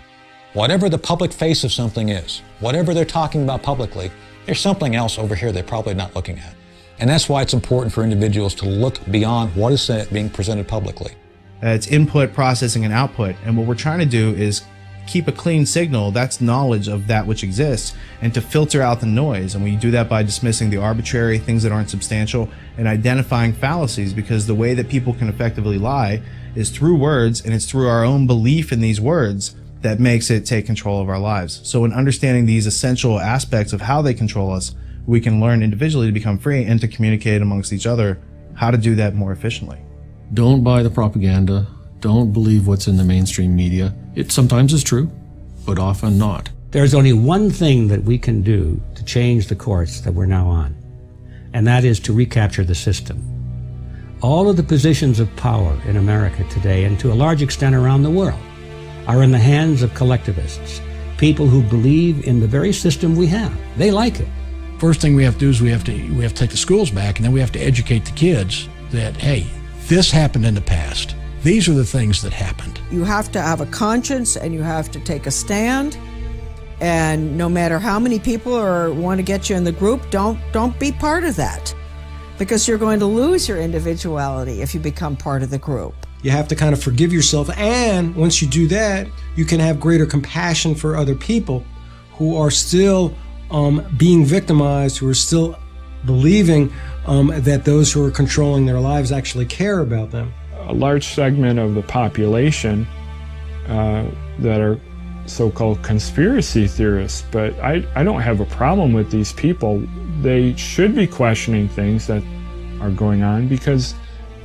Whatever the public face of something is, whatever they're talking about publicly, there's something else over here they're probably not looking at. And that's why it's important for individuals to look beyond what is being presented publicly. It's input, processing, and output. And what we're trying to do is keep a clean signal, that's knowledge of that which exists, and to filter out the noise. And we do that by dismissing the arbitrary, things that aren't substantial, and identifying fallacies, because the way that people can effectively lie is through words, and it's through our own belief in these words that makes it take control of our lives. So in understanding these essential aspects of how they control us, we can learn individually to become free and to communicate amongst each other how to do that more efficiently. Don't buy the propaganda. Don't believe what's in the mainstream media. It sometimes is true, but often not. There's only one thing that we can do to change the course that we're now on, and that is to recapture the system. All of the positions of power in America today, and to a large extent around the world, are in the hands of collectivists, people who believe in the very system we have. They like it. First thing we have to do is we have to take the schools back, and then we have to educate the kids that, hey, this happened in the past. These are the things that happened. You have to have a conscience, and you have to take a stand. And no matter how many people want to get you in the group, don't be part of that, because you're going to lose your individuality if you become part of the group. You have to kind of forgive yourself, and once you do that, you can have greater compassion for other people who are still being victimized, who are still believing that those who are controlling their lives actually care about them. A large segment of the population that are so-called conspiracy theorists, but I don't have a problem with these people. They should be questioning things that are going on, because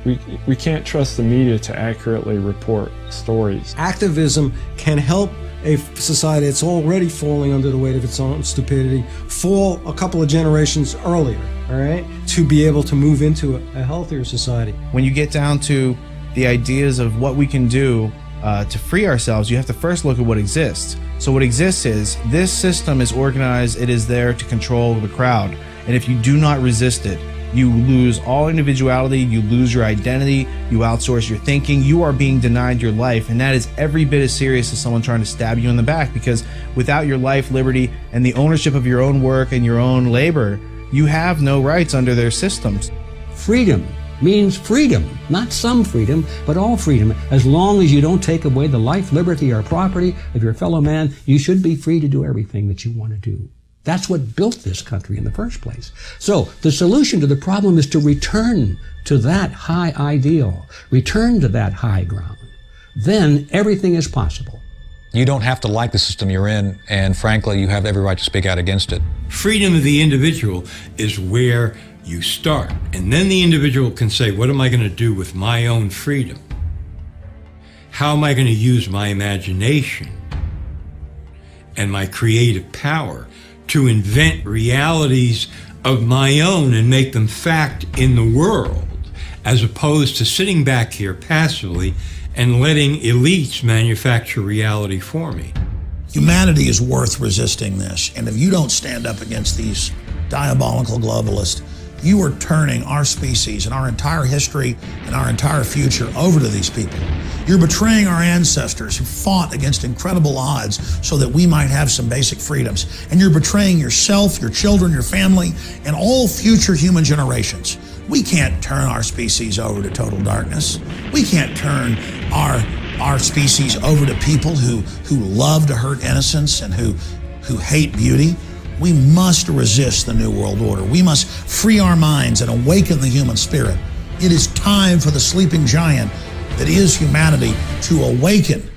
we can't trust the media to accurately report stories. Activism can help a society that's already falling under the weight of its own stupidity fall a couple of generations earlier, all right, to be able to move into a healthier society. When you get down to the ideas of what we can do to free ourselves, you have to first look at what exists. So what exists is this system is organized, it is there to control the crowd. And if you do not resist it, you lose all individuality, you lose your identity, you outsource your thinking, you are being denied your life. And that is every bit as serious as someone trying to stab you in the back, because without your life, liberty, and the ownership of your own work and your own labor, you have no rights under their systems. Freedom means freedom, not some freedom, but all freedom. As long as you don't take away the life, liberty, or property of your fellow man, you should be free to do everything that you want to do. That's what built this country in the first place. So the solution to the problem is to return to that high ideal, return to that high ground. Then everything is possible. You don't have to like the system you're in, and frankly, you have every right to speak out against it. Freedom of the individual is where you start. And then the individual can say, what am I going to do with my own freedom? How am I going to use my imagination and my creative power to invent realities of my own and make them fact in the world, as opposed to sitting back here passively and letting elites manufacture reality for me. Humanity is worth resisting this, and if you don't stand up against these diabolical globalists, you are turning our species and our entire history and our entire future over to these people. You're betraying our ancestors who fought against incredible odds so that we might have some basic freedoms. And you're betraying yourself, your children, your family, and all future human generations. We can't turn our species over to total darkness. We can't turn our species over to people who love to hurt innocence and who hate beauty. We must resist the New World Order. We must free our minds and awaken the human spirit. It is time for the sleeping giant that is humanity to awaken